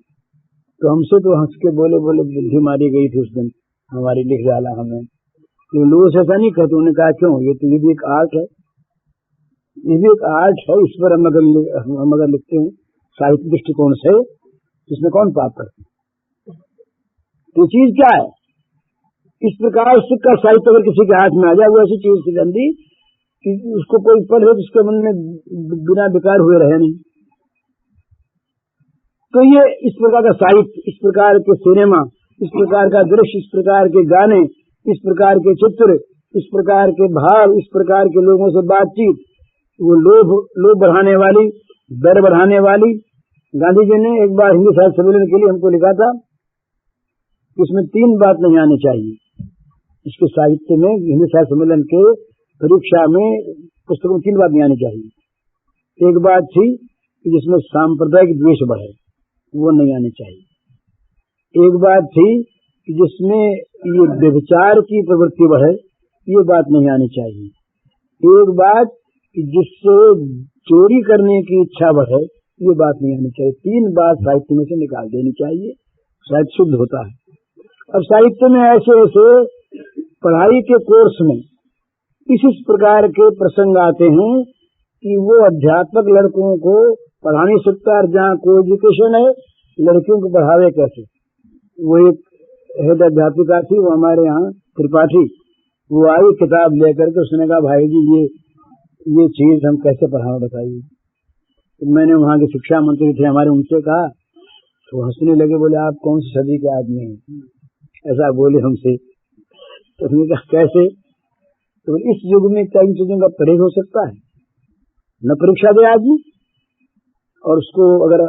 तो हमसे तो हंस के बोले बुद्धि मारी गई थी उस दिन हमारी, लिख डाला हमें। तो लोगों से ऐसा नहीं कहते। उन्होंने कहा क्यों? ये भी एक आर्ट है, ये भी एक आर्ट है, इस पर हम अगर लिखते हैं साहित्य दृष्टिकोण से, इसमें कौन पाप करते? तो चीज क्या है? इस प्रकार का साहित्य अगर किसी के हाथ में आ जाए, वो ऐसी चीज की गंदी कि उसको कोई पढ़े तो उसके मन में बिना बेकार हुए रहे नहीं। तो ये इस प्रकार का साहित्य, इस प्रकार के सिनेमा, इस प्रकार का दृश्य, इस प्रकार के गाने, इस प्रकार के चित्र, इस प्रकार के भाव, इस प्रकार के लोगों से बातचीत, वो लोभ बढ़ाने वाली, डर बढ़ाने वाली। गांधी जी ने एक बार हिंदी साहित्य सम्मेलन के लिए हमको लिखा था कि इसमें 3 बात नहीं आनी चाहिए। इसके साहित्य में, हिंदी साहित्य सम्मेलन के परीक्षा में पुस्तकों में 3 बात नहीं आनी चाहिए। एक बात थी कि जिसमें सांप्रदायिक द्वेष बढ़े, वो नहीं आनी चाहिए। एक बात थी कि जिसमें ये व्यभिचार की प्रवृत्ति बढ़े, ये बात नहीं आनी चाहिए। एक बात कि जिससे चोरी करने की इच्छा बढ़े, ये बात नहीं आनी चाहिए। 3 बात साहित्य में से निकाल देनी चाहिए, साहित्य शुद्ध होता है। अब साहित्य में ऐसे ऐसे पढ़ाई के कोर्स में इस प्रकार के प्रसंग आते हैं कि वो अध्यापक लड़कों को पढ़ा नहीं सकता, और जहाँ को एजुकेशन है लड़कियों को पढ़ावे कैसे। वो एक हेड अध्यापिका थी, वो हमारे यहाँ त्रिपाठी, वो आई किताब लेकर के, उसने कहा भाई जी ये चीज हम कैसे पढ़ाएं बताइए। तो मैंने वहाँ के शिक्षा मंत्री थे हमारे, उनसे कहा, तो हंसने लगे, बोले आप कौन सी सदी के आदमी हैं, ऐसा बोले हमसे। तो उसने कहा कैसे? तो इस युग में क्या इन चीजों का परहेज हो सकता है? न परीक्षा दे आदमी, और उसको अगर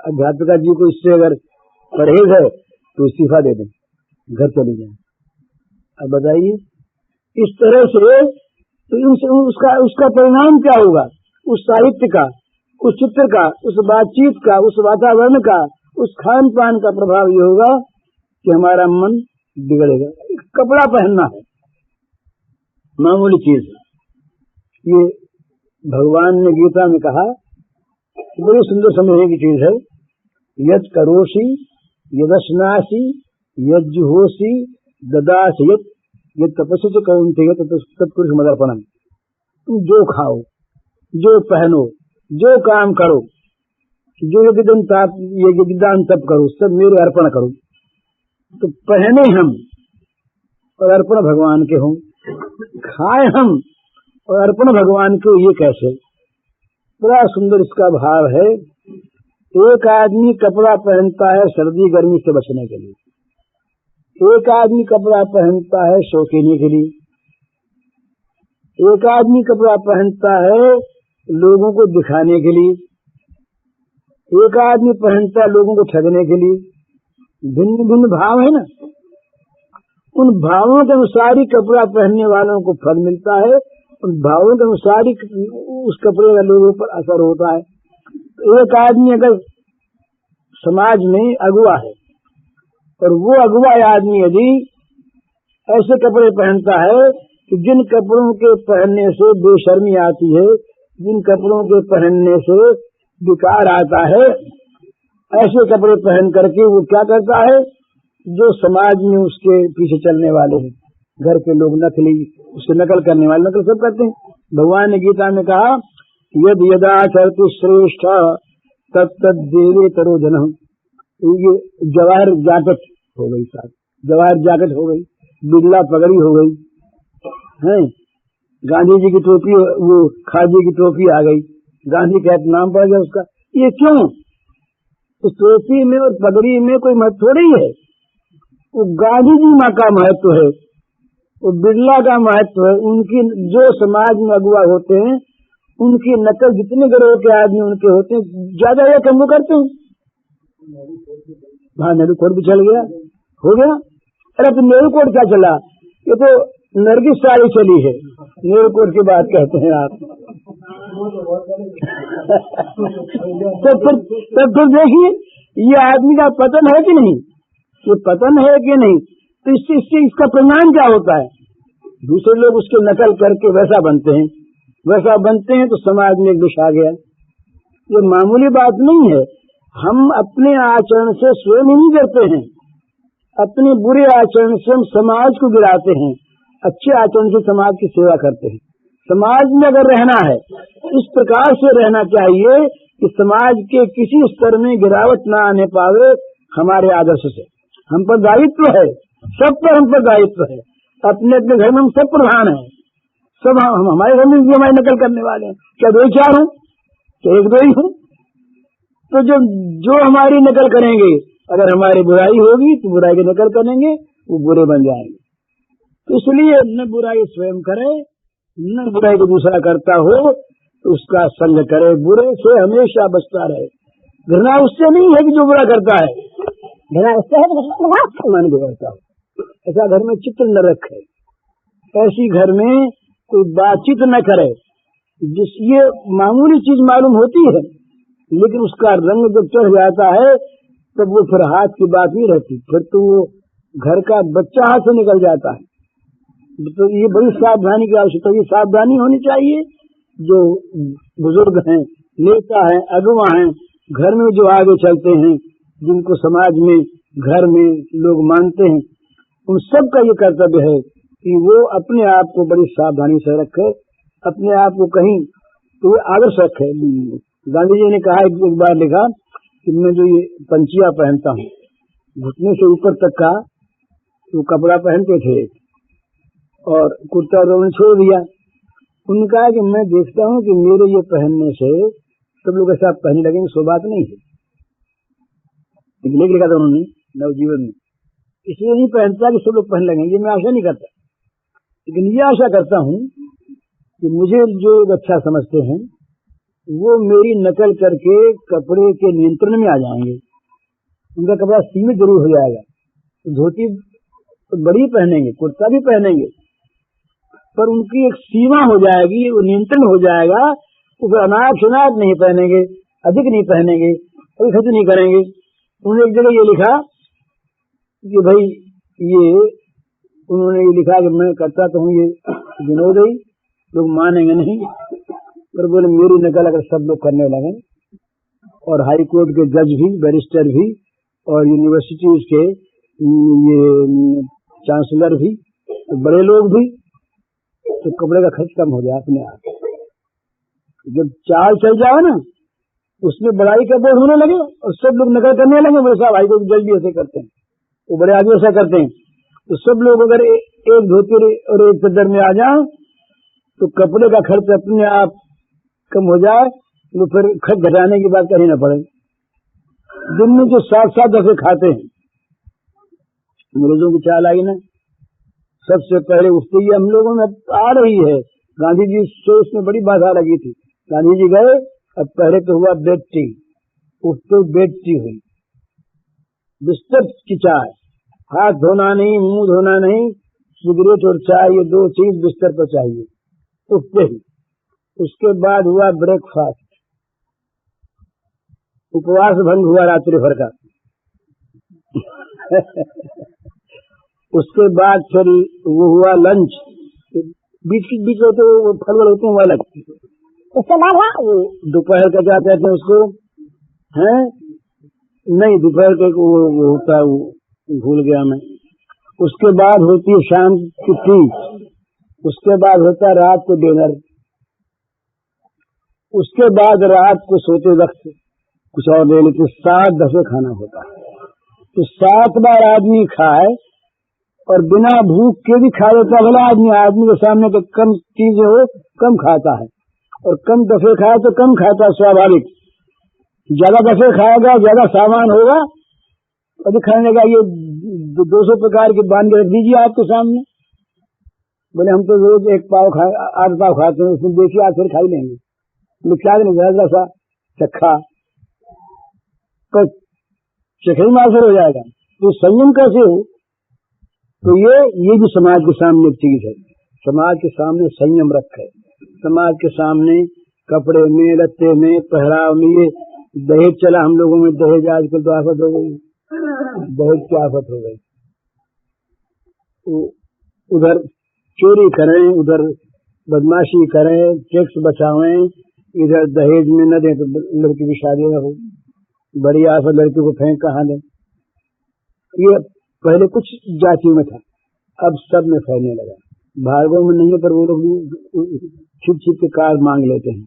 अध्यात्मिका जी को इससे अगर परहेज है तो इस्तीफा दे दें, घर चले जाए। अब बताइए, इस तरह से तो उसका परिणाम क्या होगा? उस साहित्य का, उस चित्र का, उस बातचीत का, उस वातावरण का, उस खान पान का प्रभाव ये होगा कि हमारा मन बिगड़ेगा। कपड़ा पहनना है मामूली चीज, ये भगवान ने गीता में कहा, बड़ी सुंदर समझने की चीज है। यद करोषि यदश्नासि यज्जुहोषि ददासि यद तपस्या कौन्तेय तत्पुरुष मदर्पणम। तुम जो खाओ, जो पहनो, जो काम करो, जो यज्ञदान तप करो, सब मेरे अर्पण करो। तो पहने हम और अर्पण भगवान के हों, खाए हम और अर्पण भगवान के, ये कैसे? बड़ा सुंदर इसका भाव है। एक आदमी कपड़ा पहनता है सर्दी गर्मी से बचने के लिए, एक आदमी कपड़ा पहनता है शौकीनी के लिए, एक आदमी कपड़ा पहनता है लोगों को दिखाने के लिए, एक आदमी पहनता है लोगों को ठगने के लिए। भिन्न भिन्न भाव है ना, उन भावों के अनुसार ही कपड़ा पहनने वालों को फल मिलता है, उन भावों के अनुसार ही उस कपड़े का लोगों पर असर होता है। एक आदमी अगर समाज में अगुवा है और वो अगुवा आदमी यदि ऐसे कपड़े पहनता है कि जिन कपड़ों के पहनने से बेशर्मी आती है, जिन कपड़ों के पहनने से विकार आता है, ऐसे कपड़े पहन करके वो क्या करता है? जो समाज में उसके पीछे चलने वाले हैं, घर के लोग नकली, उससे नकल करने वाले, नकल सब करते हैं। भगवान ने गीता में कहा, यद यदाचरति श्रेष्ठ तत्त देवे तरो जनः। ये जवाहर जाकेट हो गई, साहब जवाहर जाकेट हो गई, बिरला पगड़ी हो गई है, गांधी जी की टोपी, वो खादी की टोपी आ गई, गांधी का नाम पड़ गया उसका। ये क्यों? इस टोपी में और पगड़ी में कोई महत्व थोड़ी है। वो गांधी जी माँ का महत्व है, वो बिरला का महत्व है। उनकी जो समाज में अगुवा होते हैं, उनकी नकल जितने गिरोह के आदमी उनके होते हैं, ज्यादा या कम वो करते हैं। हाँ, नेहरू कोट भी चल गया, हो गया। अरे तो नेहरू कोट क्या चला? ये तो नरगिस साड़ी चली है, नेहरू कोट की बात कहते हैं आप। तब फिर देखिए, ये आदमी का पतन है कि नहीं? ये पतन है कि नहीं? तो इससे इसका परिणाम क्या होता है? दूसरे लोग उसके नकल करके वैसा बनते हैं, वैसा बनते हैं तो समाज में एक विष आ गया। ये मामूली बात नहीं है। हम अपने आचरण से स्वयं ही गिरते हैं, अपने बुरे आचरण से हम समाज को गिराते हैं, अच्छे आचरण से समाज की सेवा करते हैं। समाज में अगर रहना है, इस प्रकार से रहना चाहिए कि समाज के किसी स्तर में गिरावट न आने पावे हमारे आदर्श से। हम पर दायित्व है, सब पर हम पर दायित्व है। अपने अपने घर में हम सब प्रधान हैं, सब हम हमारे घर में भी हमारी नकल करने वाले हैं। क्या 2-4 हूँ? क्या 1-2 ही हूँ? तो जो हमारी नकल करेंगे, अगर हमारी बुराई होगी तो बुराई की नकल करेंगे, वो बुरे बन जाएंगे। तो इसलिए न बुराई स्वयं करे, न बुराई को दूसरा करता हो तो उसका संग करे, बुरे से हमेशा बचता रहे। घृणा उससे नहीं है कि जो बुरा करता है, घृणा उससे है कि मन बिगड़ता हो। ऐसा घर में चित्र न रखे, ऐसी घर में कोई बातचीत न करे। जिस ये मामूली चीज मालूम होती है, लेकिन उसका रंग जब चढ़ जाता है तब वो फिर हाथ की बात नहीं रहती, फिर तो वो घर का बच्चा हाथ से निकल जाता है। तो ये बड़ी सावधानी की आवश्यकता, ये सावधानी होनी चाहिए। जो बुजुर्ग हैं, नेता हैं, अगुवा हैं, घर में जो आगे चलते हैं, जिनको समाज में घर में लोग मानते हैं, उन सब का ये कर्तव्य है कि वो अपने आप को बड़ी सावधानी से रखे, अपने आप को कहीं तो आदर्श रखे। गांधी जी ने कहा, एक बार लिखा कि मैं जो ये पंचिया पहनता हूँ, घुटने से ऊपर तक का वो कपड़ा पहनते थे और कुर्ता रोमन छोड़ दिया। उन्होंने कहा कि मैं देखता हूँ कि मेरे ये पहनने से सब लोग ऐसा पहनने लगेंगे, सो बात नहीं है। लेख लिखा था उन्होंने नवजीवन में, इसलिए नहीं पहनता कि सब लोग पहन लगेंगे, मैं आशा नहीं करता। लेकिन ये आशा करता हूं कि मुझे जो अच्छा समझते हैं वो मेरी नकल करके कपड़े के नियंत्रण में आ जाएंगे। उनका कपड़ा सीमित जरूर हो जाएगा, धोती तो बड़ी पहनेंगे, कुर्ता भी पहनेंगे, पर उनकी एक सीमा हो जाएगी, वो नियंत्रण हो जाएगा। वो फिर अनाप शनाप नहीं पहनेंगे, अधिक नहीं पहनेंगे, कोई खर्च नहीं करेंगे। उन्होंने एक जगह ये लिखा कि भाई उन्होंने ये लिखा कि मैं करता तो हूँ ये विनोद ही, लोग मानेंगे नहीं, पर बोले मेरी नकल अगर सब लोग करने लगे और हाई कोर्ट के जज भी, बैरिस्टर भी और यूनिवर्सिटीज के ये चांसलर भी, तो बड़े लोग भी, तो कपड़े का खर्च कम हो जाए अपने आप। जब चाल चल जाए ना, उसमें बड़ाई का बोझ होने लगे और सब लोग नकल करने लगे, बोले साहब हाई कोर्ट जज भी ऐसे करते हैं, वो बड़े आदमी ऐसा करते हैं, तो सब लोग अगर एक धोती और एक चद्दर में आ जाए तो कपड़े का खर्च अपने आप कम हो जाए, तो फिर खर्च घटाने की बात करनी न पड़े। दिन में जो 7-7 दफे खाते हैं, अंग्रेजों की चाल आई ना, सबसे पहले उठते ही हम लोगों में आ रही है। गांधी जी से इसमें बड़ी बाधा लगी थी, गांधी जी गए, अब पहले तो हुआ बेड टी, उठते बेड टी हुई, बिस्तर की चाय, हाथ धोना नहीं, मुंह धोना नहीं, सिगरेट और चाय ये 2 चीज बिस्तर पर चाहिए उठते ही। उसके बाद हुआ ब्रेकफास्ट, उपवास भंग हुआ रात्रि भर का। उसके बाद फिर वो हुआ लंच, बीच होते वो फल होते हैं वो अलग। उसके बाद दोपहर का क्या कहते हैं उसको, हैं नहीं, दोपहर के वो होता है, भूल गया मैं। उसके बाद होती है शाम की टी, उसके बाद होता है रात को डिनर, उसके बाद रात को सोते वक्त कुछ और ले लेते। 7 दफे खाना होता है, तो 7 बार आदमी खाए और बिना भूख के भी खा लेता भला आदमी। आदमी के सामने तो कम चीजें हो कम खाता है, और कम दफे खाए तो कम खाता है, स्वाभाविक। ज्यादा दफे खाएगा ज्यादा सामान होगा, अभी खाने का ये 200 प्रकार के बांध के रख दीजिए आपके सामने। बोले हम तो रोज 1 पाव खाए, 8 पाव खाते हैं, उसमें देखिए आज फिर खाई लेंगे, क्या नहीं सा चखा तो चखई मासर हो जाएगा। तो संयम कैसे हो, तो ये भी समाज के सामने एक चीज है। समाज के सामने संयम रखे, समाज के सामने कपड़े में, लत्ते में, पहराव में। ये दहेज चला हम लोगों में, दहेज आजकल तो आफत हो गई, दहेज की आफत हो गई। उधर चोरी करें, उधर बदमाशी करें, टैक्स बचावें, इधर दहेज में न दें तो लड़की की शादी न हो, बड़ी आफत, लड़की को फेंक कहाँ दें। ये पहले कुछ जातियों में था, अब सब में फैलने लगा। भागों में नहीं है, पर वो लोग छिप छिप के कार मांग लेते हैं,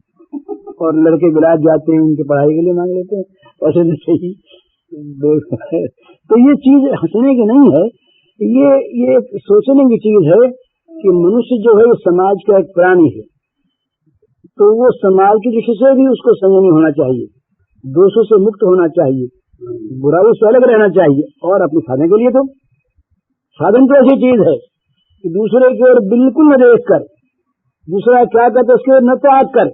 और लड़के विलायत जाते हैं, उनकी पढ़ाई के लिए मांग लेते हैं, ऐसे नहीं सही। तो ये चीज हंसने की नहीं है, ये सोचने की चीज है कि मनुष्य जो है वो समाज का एक प्राणी है, तो वो समाज की दृष्टि से भी उसको संयमी होना चाहिए, दोषों से मुक्त होना चाहिए, बुराई से अलग रहना चाहिए। और अपने साधन के लिए तो साधन तो ऐसी चीज है कि दूसरे की ओर बिल्कुल न देख कर, दूसरा क्या करता उसके ओर न त्याग कर,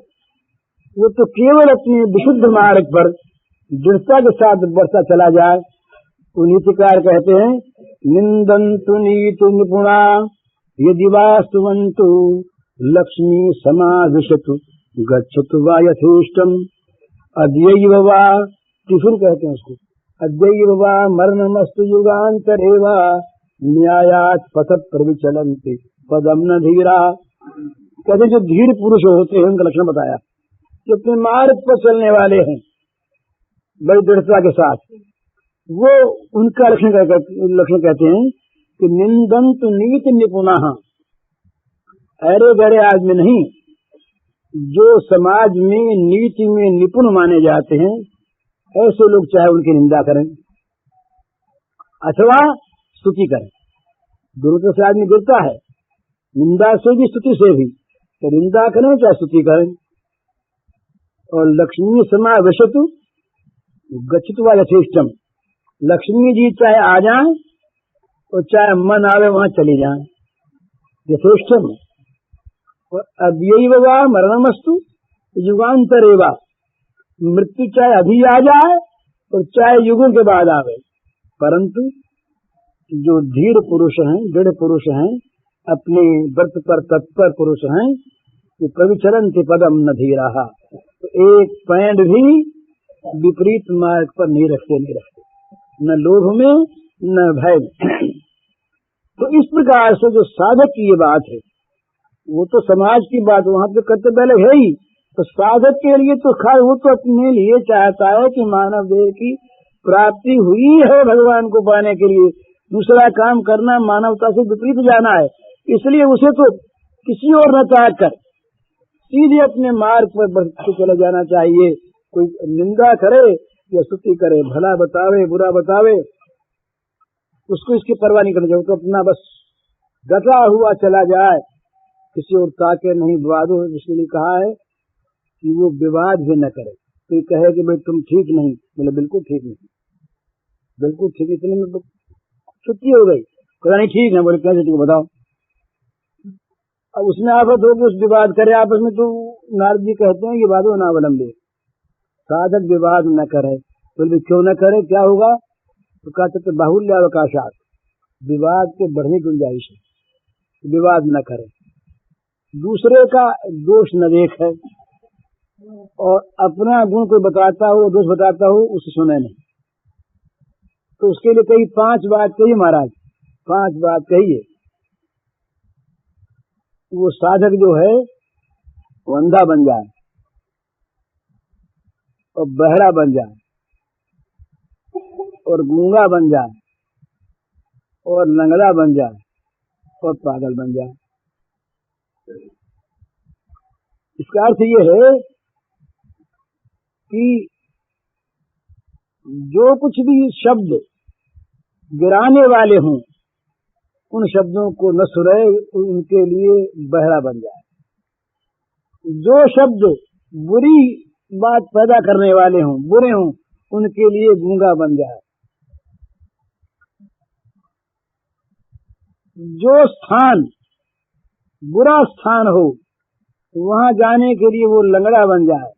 वो तो केवल अपने विशुद्ध मार्ग पर दृढ़ता के साथ बढ़ता चला जाए। तो नीतिकार कहते हैं, निंदन्तु नीति निपुणा यदि वा स्तुवन्तु लक्ष्मी समाविशतु गच्छतु वा यथेष्टम अद्यैव वा, टिफिन कहते हैं उसको, अद्यैव वा मरणमस्तु युगान्तरेव न्यायात् पथ प्रविचलन्ति पदम न धीरा। कहते जो धीर पुरुष होते हैं उनका लक्षण बताया कि अपने मार्ग पर चलने वाले हैं बड़ी दृढ़ता के साथ, वो उनका लक्षण कहते हैं कि निंदन्तु नीति निपुणः, अरे गरे आदमी नहीं, जो समाज में नीति में निपुण माने जाते हैं, ऐसे लोग चाहे उनकी निंदा करें अथवा स्तुति करें, दोनों तरह से आदमी गिरता है, निंदा से भी स्तुति से भी, तो निंदा करें चाहे स्तुति करें। और लक्ष्मी समाविशतु गच्छतु वा यथेष्टम, लक्ष्मी जी चाहे आ जाएं और चाहे मन आवे वहां चली जाएं, यथेष्टम। और अद्यैव वा मरणमस्तु युगांतरेवा, मृत्यु चाहे अभी आ जाए और चाहे युगों के बाद आवे, परंतु जो धीर पुरुष हैं, दृढ़ पुरुष हैं, अपने व्रत पर तत्पर पुरुष हैं, ये प्रविचरन्ति पदम न धीराः, तो एक पैंड भी विपरीत मार्ग पर नहीं रखते, न लोभ में न भय में। तो इस प्रकार से जो साधक की ये बात है, वो तो समाज की बात वहां पे कर्तव्य अलग है ही, तो साधक के लिए तो खास वो तो अपने लिए चाहता है कि मानव देह की प्राप्ति हुई है भगवान को पाने के लिए, दूसरा काम करना मानवता से विपरीत जाना है, इसलिए उसे तो किसी और न ताक कर सीधे अपने मार्ग पर बढ़ते चले जाना चाहिए। कोई निंदा करे या स्तुति करे, भला बतावे बुरा बतावे, उसको इसकी परवाह नहीं करनी चाहिए, तो अपना बस डटा हुआ चला जाए, किसी और ताके नहीं। विवादों इसलिए कहा है कि वो विवाद भी न करे। कोई कहे कि भाई तुम ठीक नहीं, बोले बिल्कुल ठीक नहीं, बिल्कुल ठीक, इतने में छुट्टी हो गई, कहना नहीं ठीक है, बोले कैसे ठीक बताओ। अब उसमें आफत होगी, उस विवाद करे आपस में, तो नारद जी कहते हैं कि वादो नावलंबे, साधक विवाद न करे। बोले क्यों न करे, क्या होगा, तो कहते तो बाहुल्यावकाशात, विवाद के बढ़ने की गुंजाइश है, विवाद न करे, दूसरे का दोष न देखे, और अपना गुण कोई बताता हो, दोष बताता हो, उसे सुने नहीं। तो उसके लिए कई 5 बात कही महाराज, 5 बात कहिए। वो साधक जो है वो अंधा बन जाए और बहरा बन जाए और गूंगा बन जाए और लंगड़ा बन जाए और पागल बन जाए। इसका अर्थ ये है कि जो कुछ भी शब्द गिराने वाले हों, उन शब्दों को न सुने, उनके लिए बहरा बन जाए। जो शब्द बुरी बात पैदा करने वाले हों, बुरे हों, उनके लिए गूंगा बन जाए। जो स्थान बुरा स्थान हो, वहां जाने के लिए वो लंगड़ा बन जाए।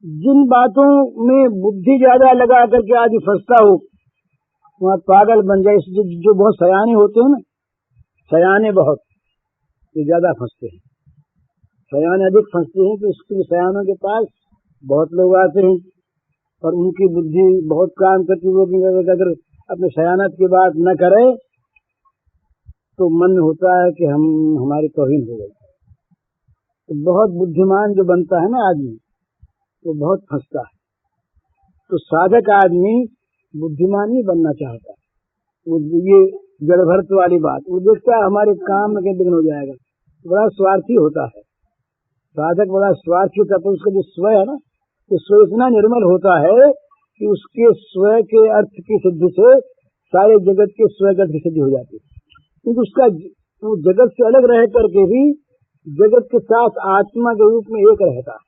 जिन बातों में बुद्धि ज्यादा लगा करके आदि फंसता हो, वहाँ पागल बन जाए। जो बहुत सयाने होते हैं ना, सयाने बहुत, ये ज्यादा फंसते हैं, सयाने अधिक फंसते हैं। कि उसके सयानों के पास बहुत लोग आते हैं और उनकी बुद्धि बहुत काम करती है, वो अगर अपने सयानत की बात न करे तो मन में होता है कि हमारी तौहीन हो गई। तो बहुत बुद्धिमान जो बनता है ना आदमी, वो बहुत फंसता है। तो साधक आदमी बुद्धिमान नहीं बनना चाहता, वो ये जड़भरत वाली बात, वो देखता है हमारे काम में विघ्न हो जाएगा, बड़ा स्वार्थी होता है साधक, बड़ा स्वार्थी होता है। उसका जो स्वयं है ना, तो स्वयं इतना निर्मल होता है कि उसके स्वयं के अर्थ की सिद्धि से सारे जगत के स्वयं की सिद्धि हो जाती है। क्योंकि उसका वो जगत से अलग रह करके भी जगत के साथ आत्मा के रूप में एक रहता है।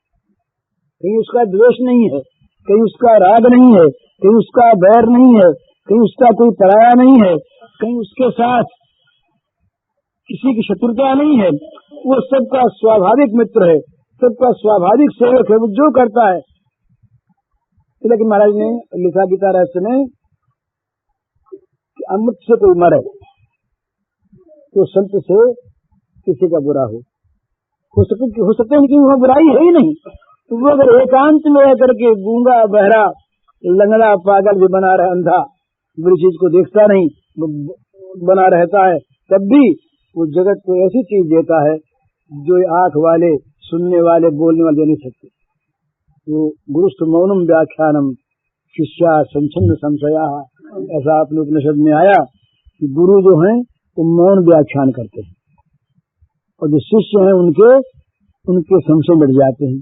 कहीं उसका द्वेष नहीं है, कहीं उसका राग नहीं है, कहीं उसका बैर नहीं है, कहीं उसका कोई पराया नहीं है, कहीं उसके साथ किसी की शत्रुता नहीं है। वो सबका स्वाभाविक मित्र है, सबका स्वाभाविक सेवक है, वो जो करता है। लेकिन महाराज ने लिखा गीता रहस्य में कि अमृत से कोई मरे तो संत से किसी का बुरा हो सकते हैं कि वह बुराई है ही नहीं। तो वो अगर एकांत में रह करके गूंगा बहरा लंगड़ा पागल भी बना रहे, अंधा बुरी चीज को देखता नहीं बना रहता है, तब भी वो जगत को ऐसी चीज देता है जो आंख वाले, सुनने वाले, बोलने वाले दे नहीं सकते। वो गुरुस्थ मौनम व्याख्यानम शिष्या संचन्न संशया, ऐसा अपने उपनिषद में आया कि गुरु जो हैं वो मौन व्याख्यान करते हैं और जो शिष्य हैं उनके संशय बढ़ जाते हैं।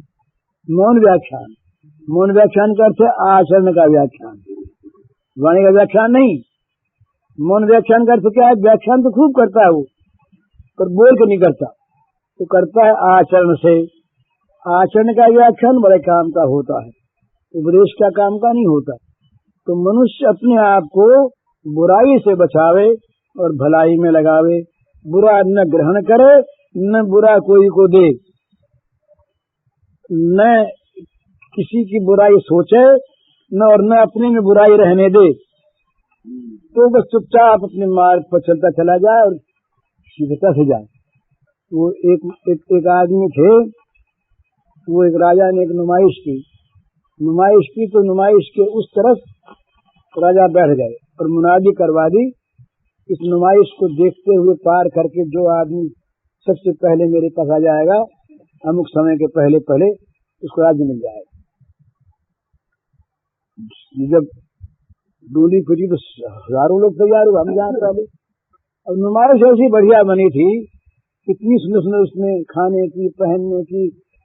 मौन व्याख्यान का अर्थ है आचरण का व्याख्यान, वाणी का व्याख्यान नहीं। मौन व्याख्यान का अर्थ क्या है? व्याख्यान तो खूब करता है वो, पर बोल के नहीं करता, तो करता है आचरण से। आचरण का व्याख्यान बड़े काम का होता है, उपदेश का काम का नहीं होता। तो मनुष्य अपने आप को बुराई से बचावे और भलाई में लगावे, बुरा न ग्रहण करे, न बुरा कोई को दे, न किसी की बुराई सोचे, न और न अपने में बुराई रहने दे। तो बस चुपचाप अपने मार्ग पर चलता चला जाए और सीधता से जाए। वो एक आदमी थे, वो एक राजा ने एक नुमाइश की तो नुमाइश के उस तरफ राजा बैठ गए और मुनादी करवा दी, इस नुमाइश को देखते हुए पार करके जो आदमी सबसे पहले मेरे पास आ जाएगा, अमुक समय के पहले पहले उसको राज्य मिल जाएगा। जब डोली फिरी तो हजारों लोग तैयार हुए, हम जाए पहले। और नुमाइश ऐसी बढ़िया बनी थी, इतनी सुंदर सुंदर उसमें खाने की, पहनने की,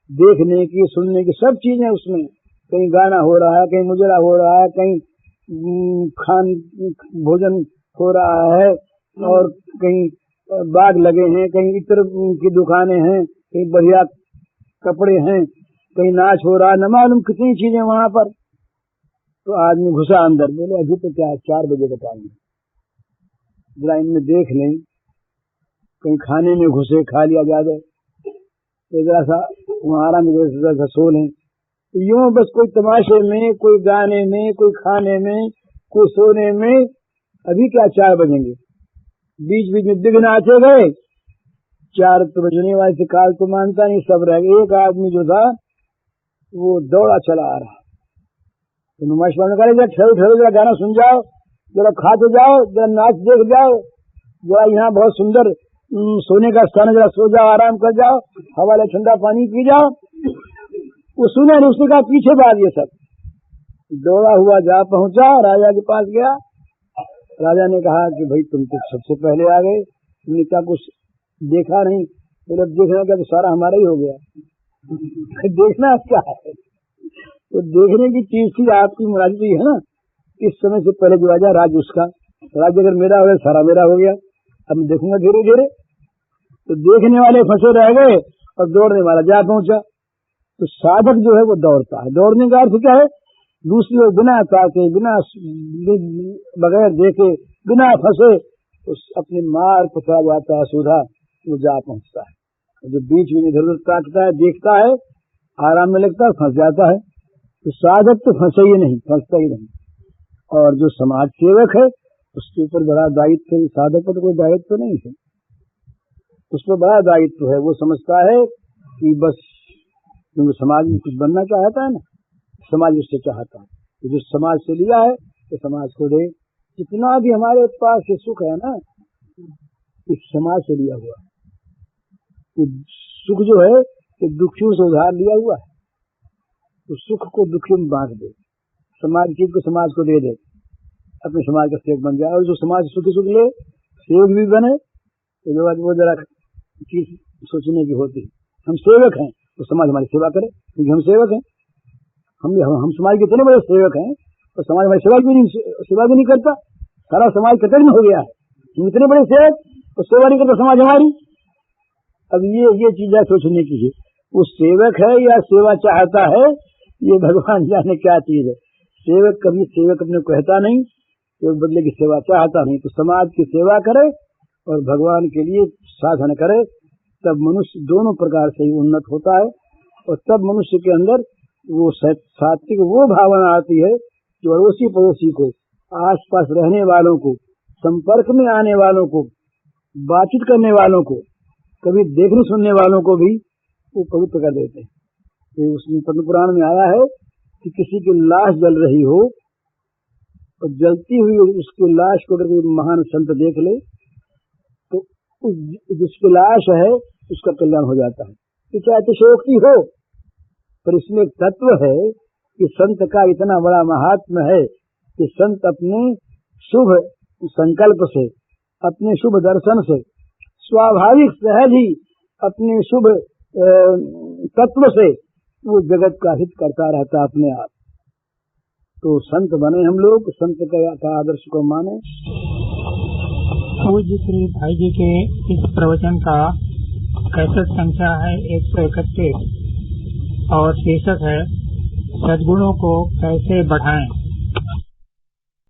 देखने की, सुनने की सब चीजें उसमें। कहीं गाना हो रहा है, कहीं मुजरा हो रहा है, कहीं भोजन हो रहा है, और कहीं बाग लगे हैं, कहीं इत्र की दुकानें हैं, कहीं बढ़िया कपड़े हैं, कहीं नाच हो रहा है, न मालूम कितनी चीजें वहां पर। तो आदमी घुसा अंदर, बोले अभी तो क्या 4 बजे का टाइम है, जरा इनमें देख लें, कहीं खाने में घुसे, खा लिया ज्यादा, तो जरा सा वहाँ आराम जरा सो लें। यूं बस कोई तमाशे में, कोई गाने में, कोई खाने में, कोई सोने में, अभी क्या 4 बजेंगे। बीच बीच में विघ्न आते गए, 4 तो बजने वाले से काल तो मानता नहीं, सब रह गए। एक आदमी जो था वो दौड़ा चला आ रहा, तो नुमाइश वाले ने कहा ठहरो, जरा गाना सुन जाओ, जरा खा तो जाओ, जरा नाच देख जाओ, जरा यहाँ बहुत सुंदर सोने का स्थान है, जरा सो जाओ, आराम कर जाओ, हवा ले ठंडा पानी पी जाओ। वो सुना नहीं, उसने कहा पीछे बात। ये सब दौड़ा हुआ जा पहुंचा, राजा के पास गया। राजा ने कहा कि भाई तुम तो सबसे पहले आ गए, तुमने क्या कुछ देखा नहीं? बोले देखना क्या, तो सारा हमारा ही हो गया। देखना क्या है, तो देखने की चीज थी आपकी मुरादी है ना। इस समय से पहले जो राजा, राज्य उसका, राज्य अगर मेरा हो गया, सारा मेरा हो गया। अब मैं देखूंगा धीरे धीरे। तो देखने वाले फंसे रह गए और दौड़ने वाला जा पहुंचा। तो साधक जो है वो दौड़ता है। दौड़ने का अर्थ क्या है? दूसरी ओर बिना ताके, बिना बगैर देखे, बिना फंसे उस अपने मार्ग पर चला जाता है, सुधा वो जा पहुंचता है। जो बीच में इधर उधर ताकता है, देखता है, आराम में लगता है, फंस जाता है। तो साधक तो फंसे ही नहीं, फंसता ही नहीं। और जो समाज सेवक है उसके ऊपर बड़ा दायित्व है। साधक पर तो कोई दायित्व नहीं है, उस पर बड़ा दायित्व है। वो समझता है कि बस क्योंकि समाज में कुछ बनना चाहता है ना, समाज उससे चाहता है तो जो समाज से लिया है तो समाज को दे। जितना भी हमारे पास ये सुख है ना, इस समाज से लिया हुआ है। सुख जो है ये दुखियों से उधार लिया हुआ है। तो सुख को दुखियों में बांट दे, समाज चीज को समाज को दे दे, अपने समाज का सेवक बन जाए। और जो समाज सुखी सुख ले, सेवक भी बने, तो जो वो जरा चीज सोचने की होती, हम सेवक हैं तो समाज हमारी सेवा करे, क्योंकि हम सेवक हैं। हम समाज के इतने बड़े सेवक हैं तो समाज हमारी सेवा भी नहीं करता। सारा समाज कतल में हो गया है, हम इतने बड़े सेवक तो सेवा नहीं करता समाज हमारी। अब ये चीजें सोचने की है, वो सेवक है या सेवा चाहता है, ये भगवान जाने क्या चीज है। सेवक कभी सेवक अपने कहता नहीं, तो बदले की सेवा चाहता नहीं। तो समाज की सेवा करे और भगवान के लिए साधन करे, तब मनुष्य दोनों प्रकार से ही उन्नत होता है। और तब मनुष्य के अंदर वो सात्विक वो भावना आती है जो अड़ोसी पड़ोसी को, आसपास रहने वालों को, संपर्क में आने वालों को, बातचीत करने वालों को, कभी देखने सुनने वालों को भी वो पवित्र कर देते हैं। तो उसमें पद्म पुराण में आया है कि किसी की लाश जल रही हो और जलती हुई उसकी लाश को अगर कोई महान संत देख ले तो जिसकी लाश है उसका कल्याण हो जाता है। तो चाहे अतिशयोक्ति हो, पर इसमें एक तत्व है कि संत का इतना बड़ा महात्म्य है कि संत अपने शुभ संकल्प से, अपने शुभ दर्शन से, स्वाभाविक सहज ही अपने शुभ तत्व से वो जगत का हित करता रहता अपने आप। तो संत बने हम लोग, संत का आदर्श को माने। पूज्य श्री भाई जी के इस प्रवचन का कैसेट संख्या है 131 और शीर्षक है सद्गुणों को कैसे बढ़ाएं।